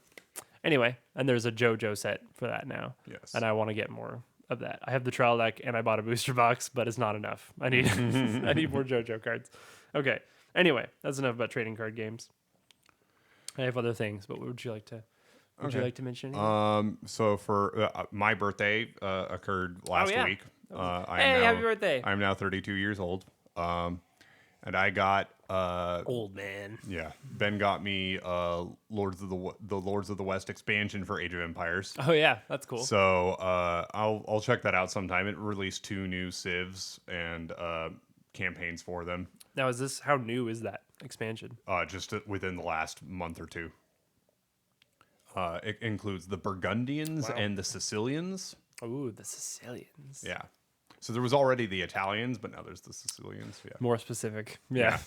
anyway, and there's a JoJo set for that now. Yes, and I want to get more of that. I have the trial deck and I bought a booster box, but it's not enough. I need I need more JoJo cards. Okay. Anyway, that's enough about trading card games. I have other things, but what would you like to? Would you like to mention anything? So for my birthday occurred last week. Happy birthday! I'm now 32 years old. And I got old man. Yeah, Ben got me Lords of the West expansion for Age of Empires. Oh yeah, that's cool. So I'll check that out sometime. It released 2 new civs and campaigns for them. Now, how new is that expansion? Just within the last month or 2. It includes the Burgundians and the Sicilians. Ooh, the Sicilians. Yeah. So there was already the Italians, but now there's the Sicilians. Yeah. More specific. Yeah.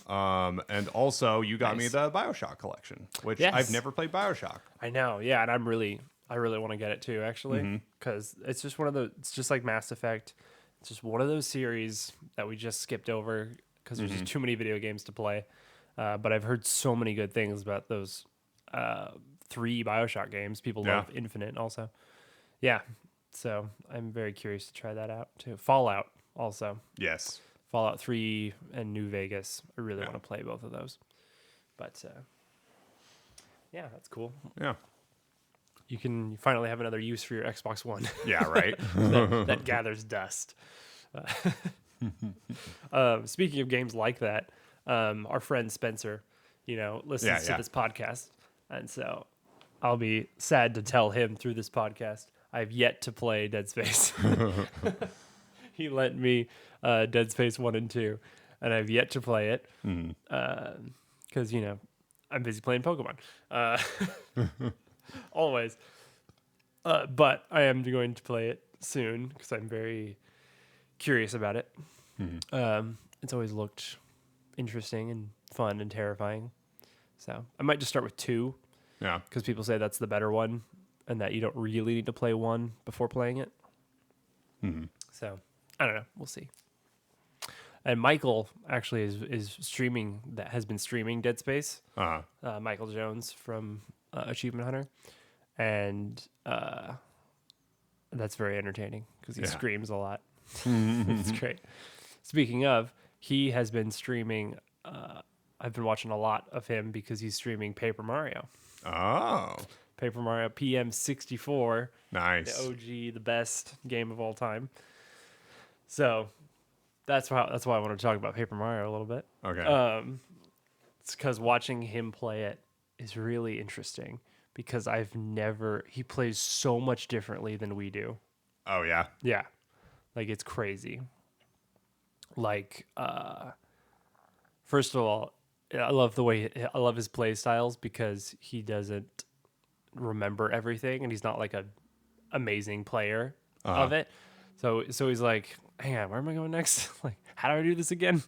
And also you got me the BioShock collection, which I've never played BioShock. I know. Yeah, and I really want to get it too, actually, because it's just it's just like Mass Effect. It's just one of those series that we just skipped over because there's just too many video games to play. But I've heard so many good things about those 3 BioShock games. People love Infinite also. Yeah. So I'm very curious to try that out too. Fallout also. Yes. Fallout 3 and New Vegas. I really want to play both of those. But yeah, that's cool. Yeah. You can finally have another use for your Xbox One. Yeah, right. that gathers dust. Speaking of games like that, our friend Spencer, listens to this podcast. And so I'll be sad to tell him through this podcast I've yet to play Dead Space. He lent me Dead Space 1 and 2, and I've yet to play it because because I'm busy playing Pokemon. Always. But I am going to play it soon because I'm very curious about it. It's always looked interesting and fun and terrifying. So I might just start with 2. Yeah. Because people say that's the better one and that you don't really need to play 1 before playing it. So I don't know. We'll see. And Michael actually is streaming, that has been streaming Dead Space. Michael Jones from Achievement Hunter. And that's very entertaining because he screams a lot. It's great. Speaking of, he has been streaming. I've been watching a lot of him because he's streaming Paper Mario. Oh. Paper Mario PM64. Nice. The OG, the best game of all time. So that's why I want to talk about Paper Mario a little bit. Okay. It's because watching him play it is really interesting because he plays so much differently than we do. Oh, yeah. Yeah. Like, it's crazy. Like, first of all, I love his play styles because he doesn't remember everything and he's not like a amazing player of it. So he's like, hang on, where am I going next? Like, how do I do this again?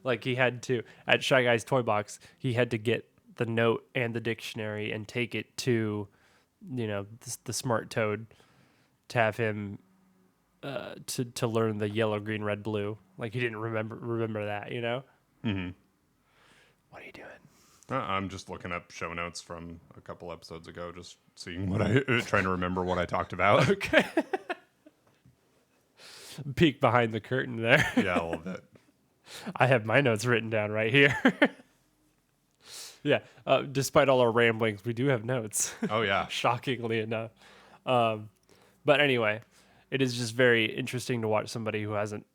Like, he had to, at Shy Guy's Toy Box, he had to get the note and the dictionary and take it to, the smart toad to have him to learn the yellow, green, red, blue. Like, he didn't remember that, Mm-hmm. What are you doing? I'm just looking up show notes from a couple episodes ago, just seeing trying to remember what I talked about. Okay. Peek behind the curtain there. Yeah, a little bit. I have my notes written down right here. Yeah. Despite all our ramblings, we do have notes. Oh, yeah. Shockingly enough. But anyway, it is just very interesting to watch somebody who hasn't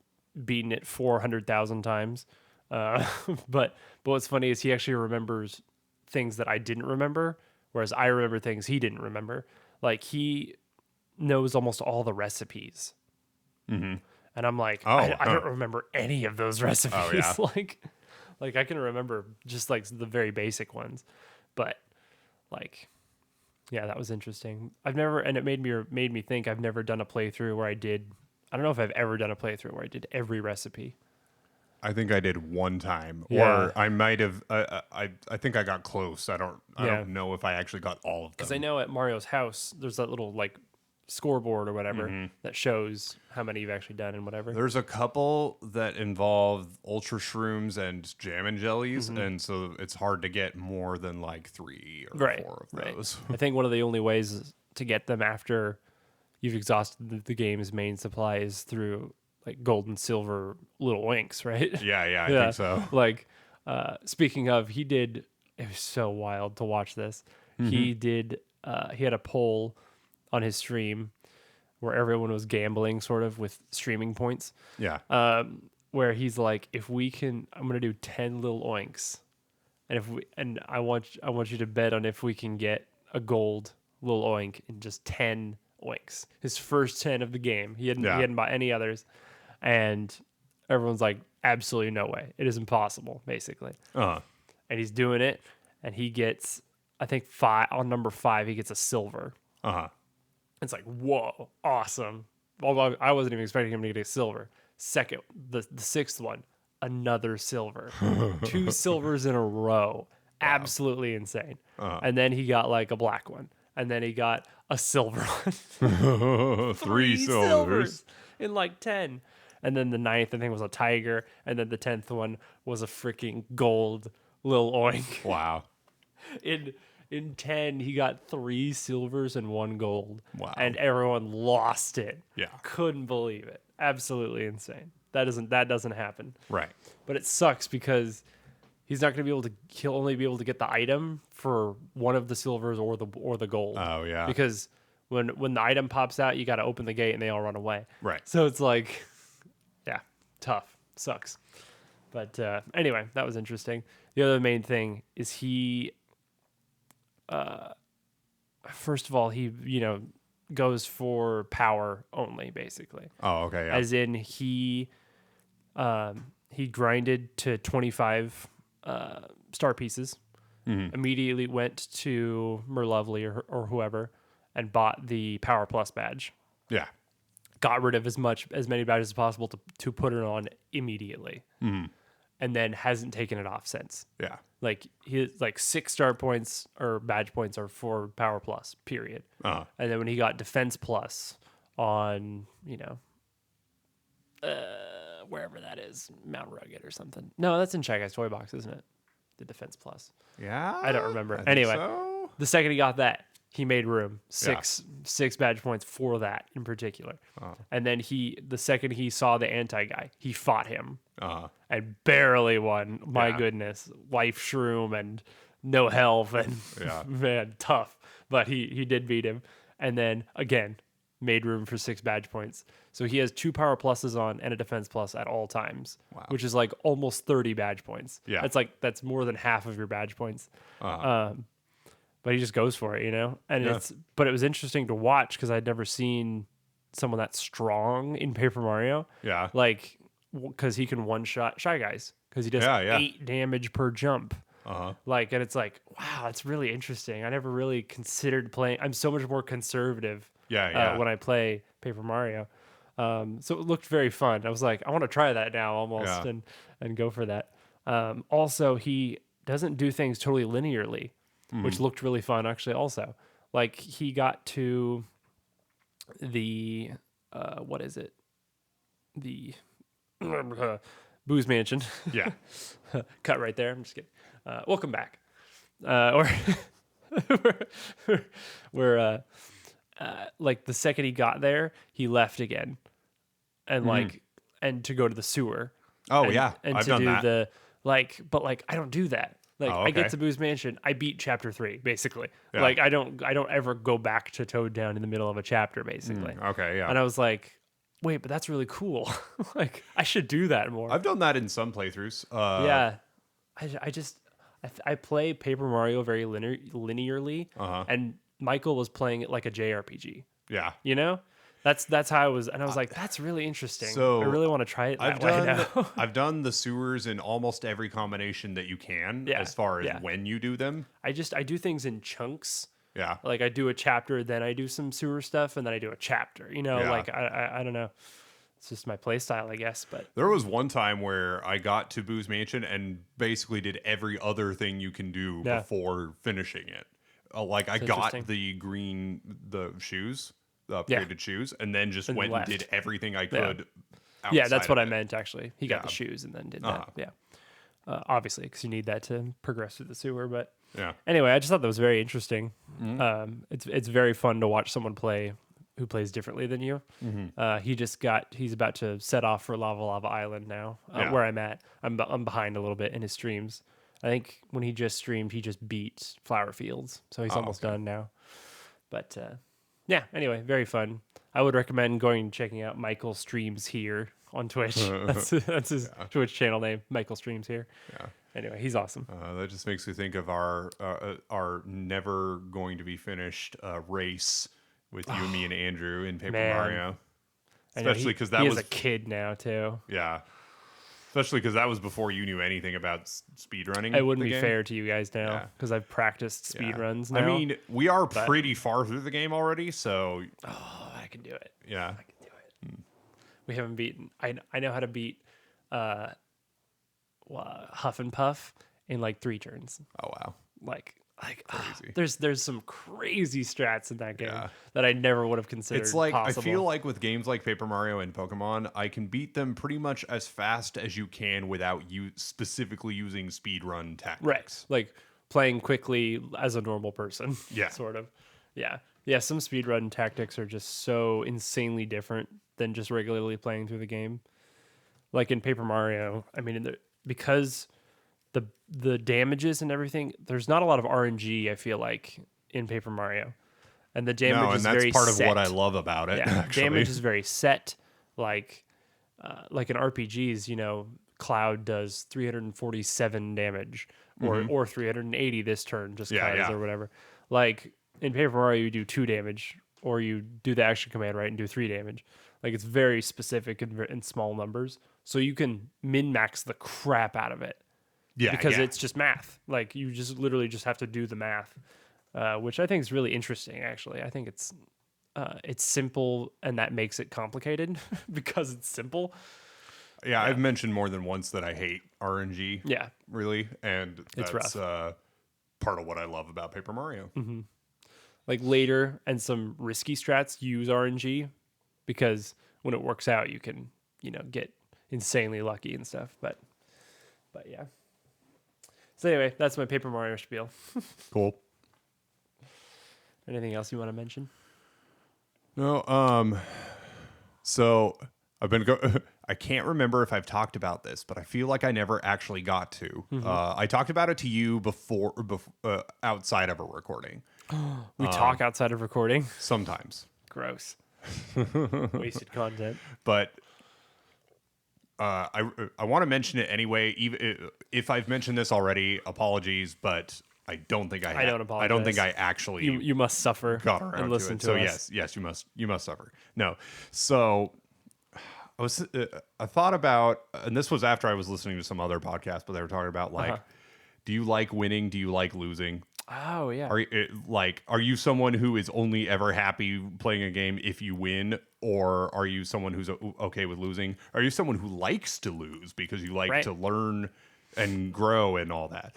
beaten it 400,000 times. But what's funny is he actually remembers things that I didn't remember, whereas I remember things he didn't remember. Like, he knows almost all the recipes. Mm-hmm. And I'm like, I don't remember any of those recipes. Oh, yeah. like I can remember just like the very basic ones, but like, yeah, that was interesting. And it made me think I've never done a playthrough where I don't know if I've ever done a playthrough where I did every recipe. I think I did one time, Yeah. or I might have. I think I got close. I don't know if I actually got all of them. Because I know at Mario's house, there's that little like scoreboard or whatever that shows how many you've actually done and whatever. There's a couple that involve ultra shrooms and jam and jellies, and so it's hard to get more than like 3 or 4 of those. I think one of the only ways to get them after you've exhausted the game's main supply is through like gold and silver little winks, right? Yeah, I think so. Like, speaking of, it was so wild to watch this. He had a poll on his stream where everyone was gambling sort of with streaming points. Yeah. Where he's like, I'm going to do 10 little oinks. And I want you to bet on if we can get a gold little oink in just 10 oinks. His first 10 of the game. He hadn't bought any others. And everyone's like, absolutely no way. It is impossible, basically. Uh-huh. And he's doing it. And he gets, I think on number 5, he gets a silver. Uh-huh. It's like, whoa, awesome. Although I wasn't even expecting him to get a silver. Second, the 6th one, another silver. 2 silvers in a row. Wow. Absolutely insane. Uh-huh. And then he got like a black one. And then he got a silver one. 3 silvers in like 10. And then the 9th, I think, was a tiger. And then the 10th one was a freaking gold lil oink. Wow. In 10, he got 3 silvers and 1 gold. Wow. And everyone lost it. Yeah. Couldn't believe it. Absolutely insane. That doesn't happen. Right. But it sucks because he'll only be able to get the item for one of the silvers or the gold. Oh, yeah. Because when the item pops out, you got to open the gate and they all run away. Right. So it's like, yeah, tough. Sucks. But anyway, that was interesting. The other main thing is first of all, he goes for power only, basically. Oh, okay. Yeah. As in he grinded to 25 star pieces. Immediately went to Merlovely or whoever and bought the Power Plus badge. Yeah. Got rid of as many badges as possible to put it on immediately. And then hasn't taken it off since. Yeah. Like his 6 star points or badge points are for Power Plus, period. Uh-huh. And then when he got Defense Plus on, wherever that is, Mount Rugged or something. No, that's in Shy Guy's Toy Box, isn't it? The Defense Plus. Yeah. I don't remember. I think Anyway, so. the second he got that, he made room. Six badge points for that in particular. And then the second he saw the anti guy, he fought him and barely won. My goodness, life shroom and no health and man, tough. But he did beat him. And then again, made room for 6 badge points. So he has 2 Power Pluses on and a Defense Plus at all times, which is like almost 30 badge points. Yeah. That's more than half of your badge points. But he just goes for it, And it was interesting to watch because I'd never seen someone that strong in Paper Mario. Yeah. Like, because he can one-shot Shy Guys because he does 8 damage per jump. Like, and it's like, wow, that's really interesting. I never really considered playing. I'm so much more conservative when I play Paper Mario. So it looked very fun. I was like, I want to try that now almost and go for that. Also, he doesn't do things totally linearly, which looked really fun actually also. Like he got to the, what is it? The Booze Mansion. Yeah. Cut right there. I'm just kidding. Welcome back. Or where like the second he got there, he left again, and and to go to the sewer. Oh and, yeah, and I've to done do that. but I don't do that. Like I get to Booze Mansion, I beat chapter 3 basically. Yeah. Like I don't ever go back to Toad Down in the middle of a chapter basically. Okay, yeah. And I was like, wait, but that's really cool. Like I should do that more. I've done that in some playthroughs. Yeah, I play Paper Mario very linearly, and Michael was playing it like a JRPG. Yeah. That's how I was, and I was like, that's really interesting. So I really want to try it that way now. I've done the sewers in almost every combination that you can, as far as when you do them. I do things in chunks. Yeah. Like I do a chapter, then I do some sewer stuff, and then I do a chapter. Like I don't know. It's just my play style, I guess. But there was one time where I got to Booze Mansion and basically did every other thing you can do before finishing it. Like I got the shoes, the upgraded shoes, and then just went and did everything I could. Yeah, that's what I meant actually. He got the shoes and then did that. Yeah, obviously because you need that to progress through the sewer. But anyway, I just thought that was very interesting. It's very fun to watch someone play who plays differently than you. He's about to set off for Lava Lava Island now, where I'm at. I'm behind a little bit in his streams. I think when he just streamed, he just beat Flower Fields, so he's almost done now. But anyway, very fun. I would recommend going and checking out Michael Streams Here on Twitch. That's his Twitch channel name, Michael Streams Here. Yeah. Anyway, he's awesome. That just makes me think of our never going to be finished race with you, me, and Andrew in Paper Mario. Especially because that was a kid now too. Yeah. Especially because that was before you knew anything about speedrunning. It wouldn't be fair to you guys now because I've practiced speed runs now. I mean, we are pretty far through the game already, so... Oh, I can do it. Yeah. I can do it. We haven't beaten... I know how to beat Huff and Puff in like 3 turns. Oh, wow. Like there's some crazy strats in that game that I never would have considered. It's like possible. I feel like with games like Paper Mario and Pokemon, I can beat them pretty much as fast as you can without you specifically using speedrun tactics. Right, like playing quickly as a normal person. Yeah, sort of. Yeah. Some speedrun tactics are just so insanely different than just regularly playing through the game. Like in Paper Mario, I mean, because the damages and everything, there's not a lot of RNG, I feel like, in Paper Mario. And the damage is very set. That's part of what I love about it, actually. Damage is very set. Like in RPGs, Cloud does 347 damage or 380 this turn, just or whatever. Like in Paper Mario, you do 2 damage, or you do the action command right and do 3 damage. Like it's very specific in small numbers. So you can min-max the crap out of it. Yeah, because yeah. it's just math. Like you just literally just have to do the math, which I think is really interesting. Actually, I think it's simple, and that makes it complicated because it's simple. Yeah, I've mentioned more than once that I hate RNG. Yeah, Really, and it's that's rough. part of what I love about Paper Mario. Like later and some risky strats use RNG because when it works out, you can get insanely lucky and stuff. But yeah. So anyway, that's my Paper Mario spiel. Cool. Anything else you want to mention? No, so I've been I can't remember if I've talked about this, but I feel like I never actually got to. I talked about it to you before outside of a recording. We talk outside of recording. Sometimes, Gross. Wasted content. but I want to mention it anyway. Even if I've mentioned this already, apologies, but I don't think I don't I don't think apologize. I actually You must suffer got around and to listen it. to So us. yes, you must suffer. No, so I thought about, and this was after I was listening to some other podcast, but they were talking about like, do you like winning? Do you like losing? Oh yeah. Are you someone who is only ever happy playing a game if you win, or are you someone who's okay with losing? Are you someone who likes to lose because you like Right. to learn and grow and all that?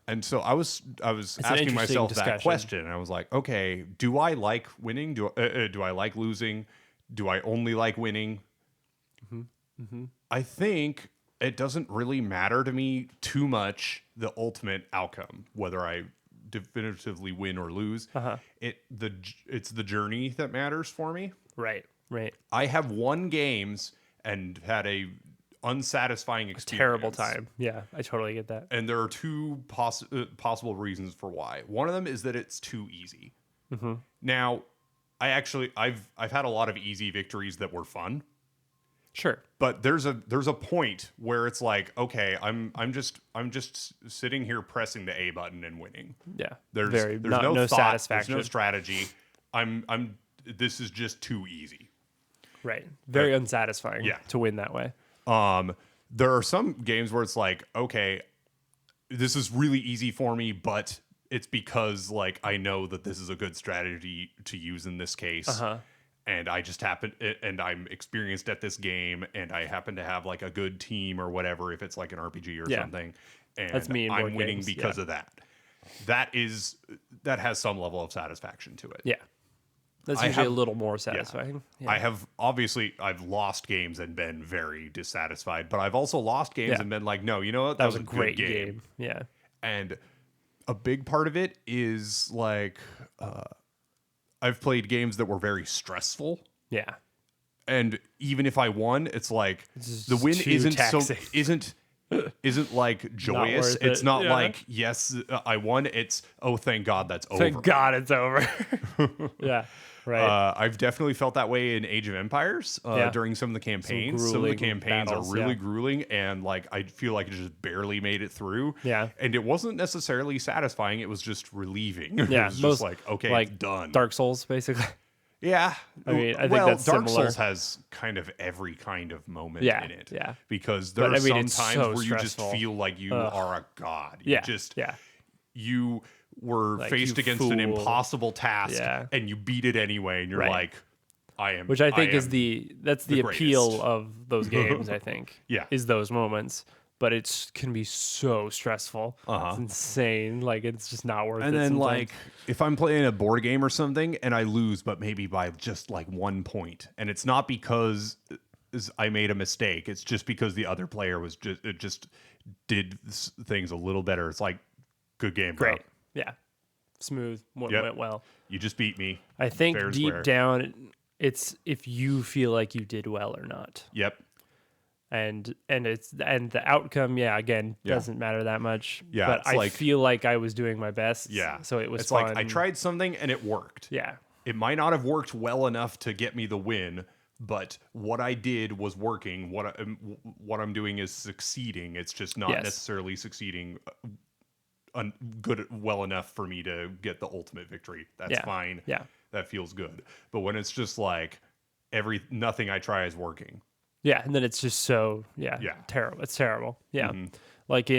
And so I was an asking interesting myself that discussion. question, and I was like, okay, do I like winning? Do I like losing? Do I only like winning? I think it doesn't really matter to me too much the ultimate outcome, whether I definitively win or lose. It's the journey that matters for me. Right. I have won games and had a unsatisfying experience. Terrible time. Yeah, I totally get that. And there are two possible reasons for why. One of them is that it's too easy. Now, I've had a lot of easy victories that were fun. Sure. But there's a point where it's like, okay, I'm just sitting here pressing the A button and winning. Yeah. There's no no thought, satisfaction. there's no strategy. This is just too easy. Right. Very unsatisfying yeah. to win that way. There are some games where it's like, okay, this is really easy for me, but it's because like I know that this is a good strategy to use in this case. And I just and I'm experienced at this game, and I happen to have like a good team or whatever, if it's like an RPG or something. And that's me in I'm board winning games, because of that. That has some level of satisfaction to it. Yeah. That's usually a little more satisfying. Yeah. I've lost games and been very dissatisfied, but I've also lost games and been like, no, you know what? That was a great good game. Yeah. And a big part of it is like, I've played games that were very stressful. Yeah. And even if I won, it's like It's the win too isn't taxing. isn't like joyous. worth It's it. not Yeah. like, yes, I won. It's, oh, thank God that's over. Thank God it's over. Yeah. Right. I've definitely felt that way in Age of Empires during some of the campaigns. Some of the grueling campaigns battles, are really yeah. grueling, and like I feel like I just barely made it through. Yeah. And it wasn't necessarily satisfying. It was just relieving. Yeah. It was just like, okay, like it's done. Dark Souls, basically. Yeah. I mean, I think well, that's Dark similar. Souls has kind of every kind of moment Yeah, in it. yeah. Because there But, are I mean, some it's times so where you stressful. just feel like you are a god. Yeah. You you were Like, faced you against an fool. impossible task Yeah. and you beat it anyway, and you're Right. like, Which I think is am that's the the appeal greatest. of those games, I think. Yeah. Is those moments. But it can be so stressful. It's insane. Like it's just not worth it. And then sometimes. like if I'm playing a board game or something and I lose, but maybe by just like 1 point, and it's not because I made a mistake, it's just because the other player was just did things a little better. It's like, good game, bro. Great. Yeah. Smooth. Went well. You just beat me. I think Fair and deep square. down it's if you feel like you did well or not. Yep. And the outcome, again, doesn't matter that much. Yeah, But it's I like- feel like I was doing my best. Yeah. So it was It's fun. like I tried something and it worked. Yeah. It might not have worked well enough to get me the win, but what I did was working. What I'm doing is succeeding. It's just not Yes. necessarily succeeding well enough for me to get the ultimate victory. That's fine. Yeah. That feels good. But when it's just like nothing I try is working, Yeah, and then it's just so terrible. It's terrible. Yeah, like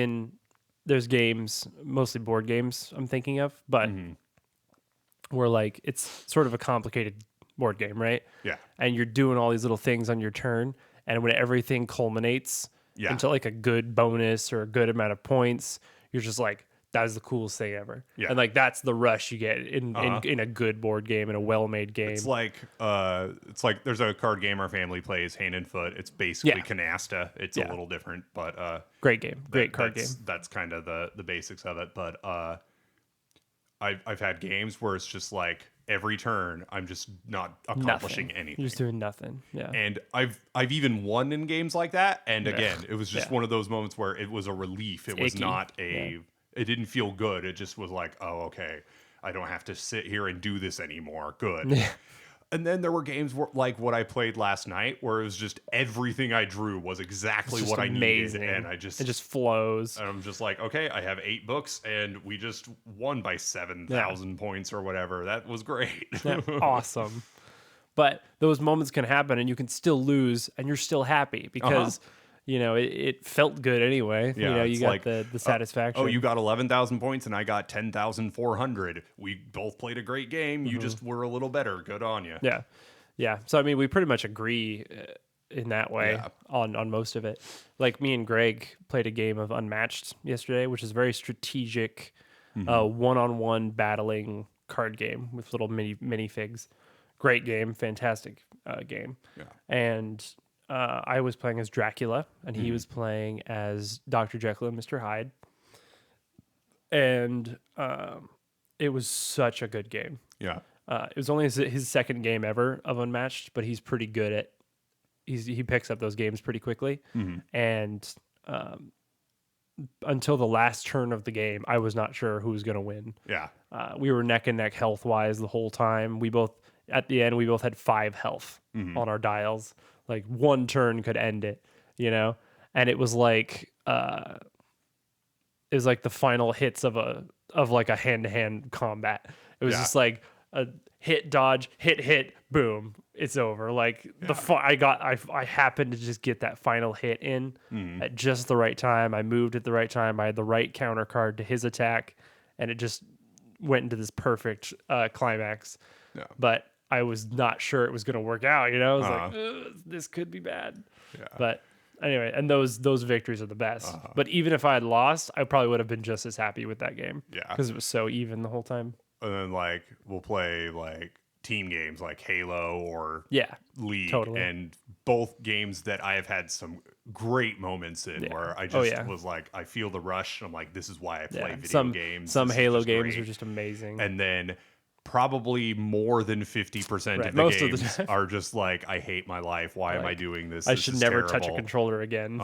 there's games, mostly board games I'm thinking of, but where like it's sort of a complicated board game, right? Yeah. And you're doing all these little things on your turn, and when everything culminates into like a good bonus or a good amount of points, you're just like, that's the coolest thing ever. Yeah. And like that's the rush you get in a good board game, in a well-made game. It's like there's a card game our family plays, Hand and Foot. It's basically Canasta. It's a little different, but great game, great card game. That's kind of the basics of it. But I've had games where it's just like every turn I'm just not accomplishing anything. You're just doing nothing. Yeah. And I've even won in games like that. And again, it was just one of those moments where it was a relief. It was not a. It didn't feel good. It just was like, oh, okay, I don't have to sit here and do this anymore. Good. Yeah. And then there were games like what I played last night, where it was just everything I drew was exactly what I needed, and it just flows. And I'm just like, okay, I have 8 books, and we just won by 7,000 points or whatever. That was great. Yeah, awesome. But those moments can happen, and you can still lose, and you're still happy because it felt good anyway. Yeah, you got like, the satisfaction. Oh, you got 11,000 points and I got 10,400. We both played a great game. You just were a little better. Good on you. Yeah. Yeah. So, I mean, we pretty much agree in that way on most of it. Like me and Greg played a game of Unmatched yesterday, which is a very strategic one-on-one battling card game with little mini figs. Great game. Fantastic game. Yeah. And I was playing as Dracula, and he was playing as Dr. Jekyll and Mr. Hyde. And it was such a good game. Yeah. It was only his second game ever of Unmatched, but he's pretty good at... He picks up those games pretty quickly. And until the last turn of the game, I was not sure who was going to win. Yeah. We were neck and neck health-wise the whole time. At the end, we both had 5 health on our dials. Like one turn could end it, and it was like the final hits of like a hand-to-hand combat. It was just like a hit, dodge, hit, boom, it's over. Like I happened to just get that final hit in at just the right time. I moved at the right time. I had the right counter card to his attack, and it just went into this perfect climax. Yeah. But I was not sure it was going to work out. I was like, this could be bad. Yeah. But anyway, and those victories are the best. But even if I had lost, I probably would have been just as happy with that game. Yeah. Because it was so even the whole time. And then we'll play team games like Halo or League. Totally. And both games that I have had some great moments in where I just was like, I feel the rush. I'm like, this is why I play video games. Some Halo games are just amazing. And then probably more than 50% of the games are just like, I hate my life. Why am I doing this? I should never touch a controller again.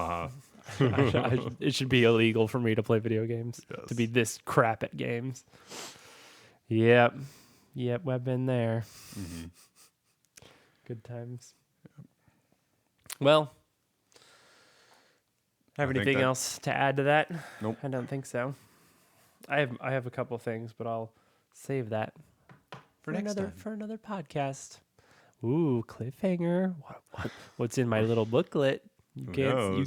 It should be illegal for me to play video games, to be this crap at games. Yep, I've been there. Good times. Well, have anything else to add to that? Nope. I don't think so. I have a couple things, but I'll save that for another podcast. Ooh, cliffhanger. What's in my little booklet? You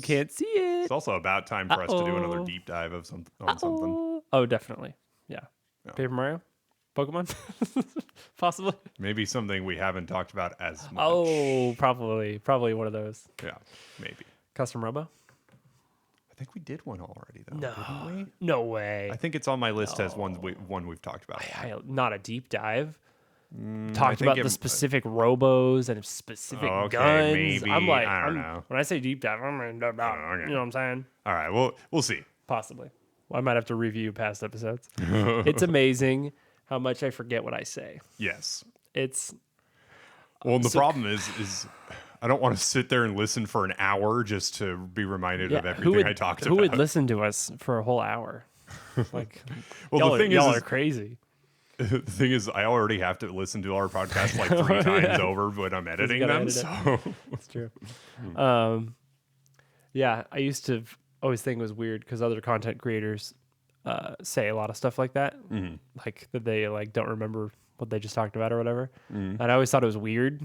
can't see it. It's also about time for us to do another deep dive of something. Oh, definitely. Yeah. Paper Mario? Pokemon? Possibly. Maybe something we haven't talked about as much. Oh, probably one of those. Yeah, maybe. Custom Robo? I think we did one already, though. No, didn't we? No way. I think it's on my list as one we've talked about. Not a deep dive. Talked about the specific robos and specific guns. Maybe. I'm like, I don't know. When I say deep dive, I'm you know what I'm saying? All right, well, we'll see. Possibly. Well, I might have to review past episodes. It's amazing how much I forget what I say. Yes. It's... Well, and the problem is I don't want to sit there and listen for an hour just to be reminded of everything I talked about. Who would listen to us for a whole hour? Like, well, y'all are crazy. The thing is, I already have to listen to our podcast like 3 times over when I'm editing them. So that's true. Yeah, I used to always think it was weird because other content creators say a lot of stuff like that, like that they don't remember what they just talked about or whatever. And I always thought it was weird,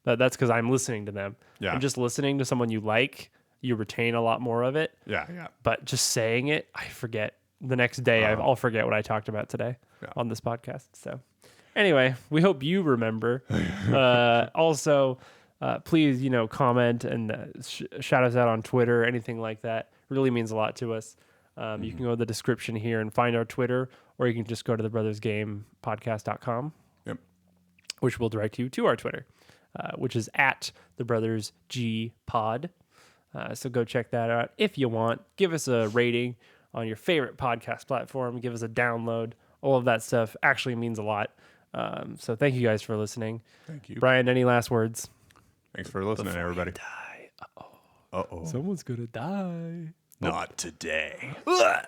That's because I'm listening to them. Yeah. And just listening to someone you like, you retain a lot more of it. Yeah. But just saying it, I forget. The next day, I'll forget what I talked about today on this podcast. So anyway, we hope you remember. Also, please, comment and shout us out on Twitter, anything like that. Really means a lot to us. You can go to the description here and find our Twitter, or you can just go to thebrothersgamepodcast.com, which will direct you to our Twitter, which is at thebrothersgpod. So go check that out if you want. Give us a rating on your favorite podcast platform. Give us a download. All of that stuff actually means a lot. So thank you guys for listening. Thank you. Brian, any last words? Thanks for listening, everybody. Die. Uh-oh. Someone's going to die. Not today. Ugh.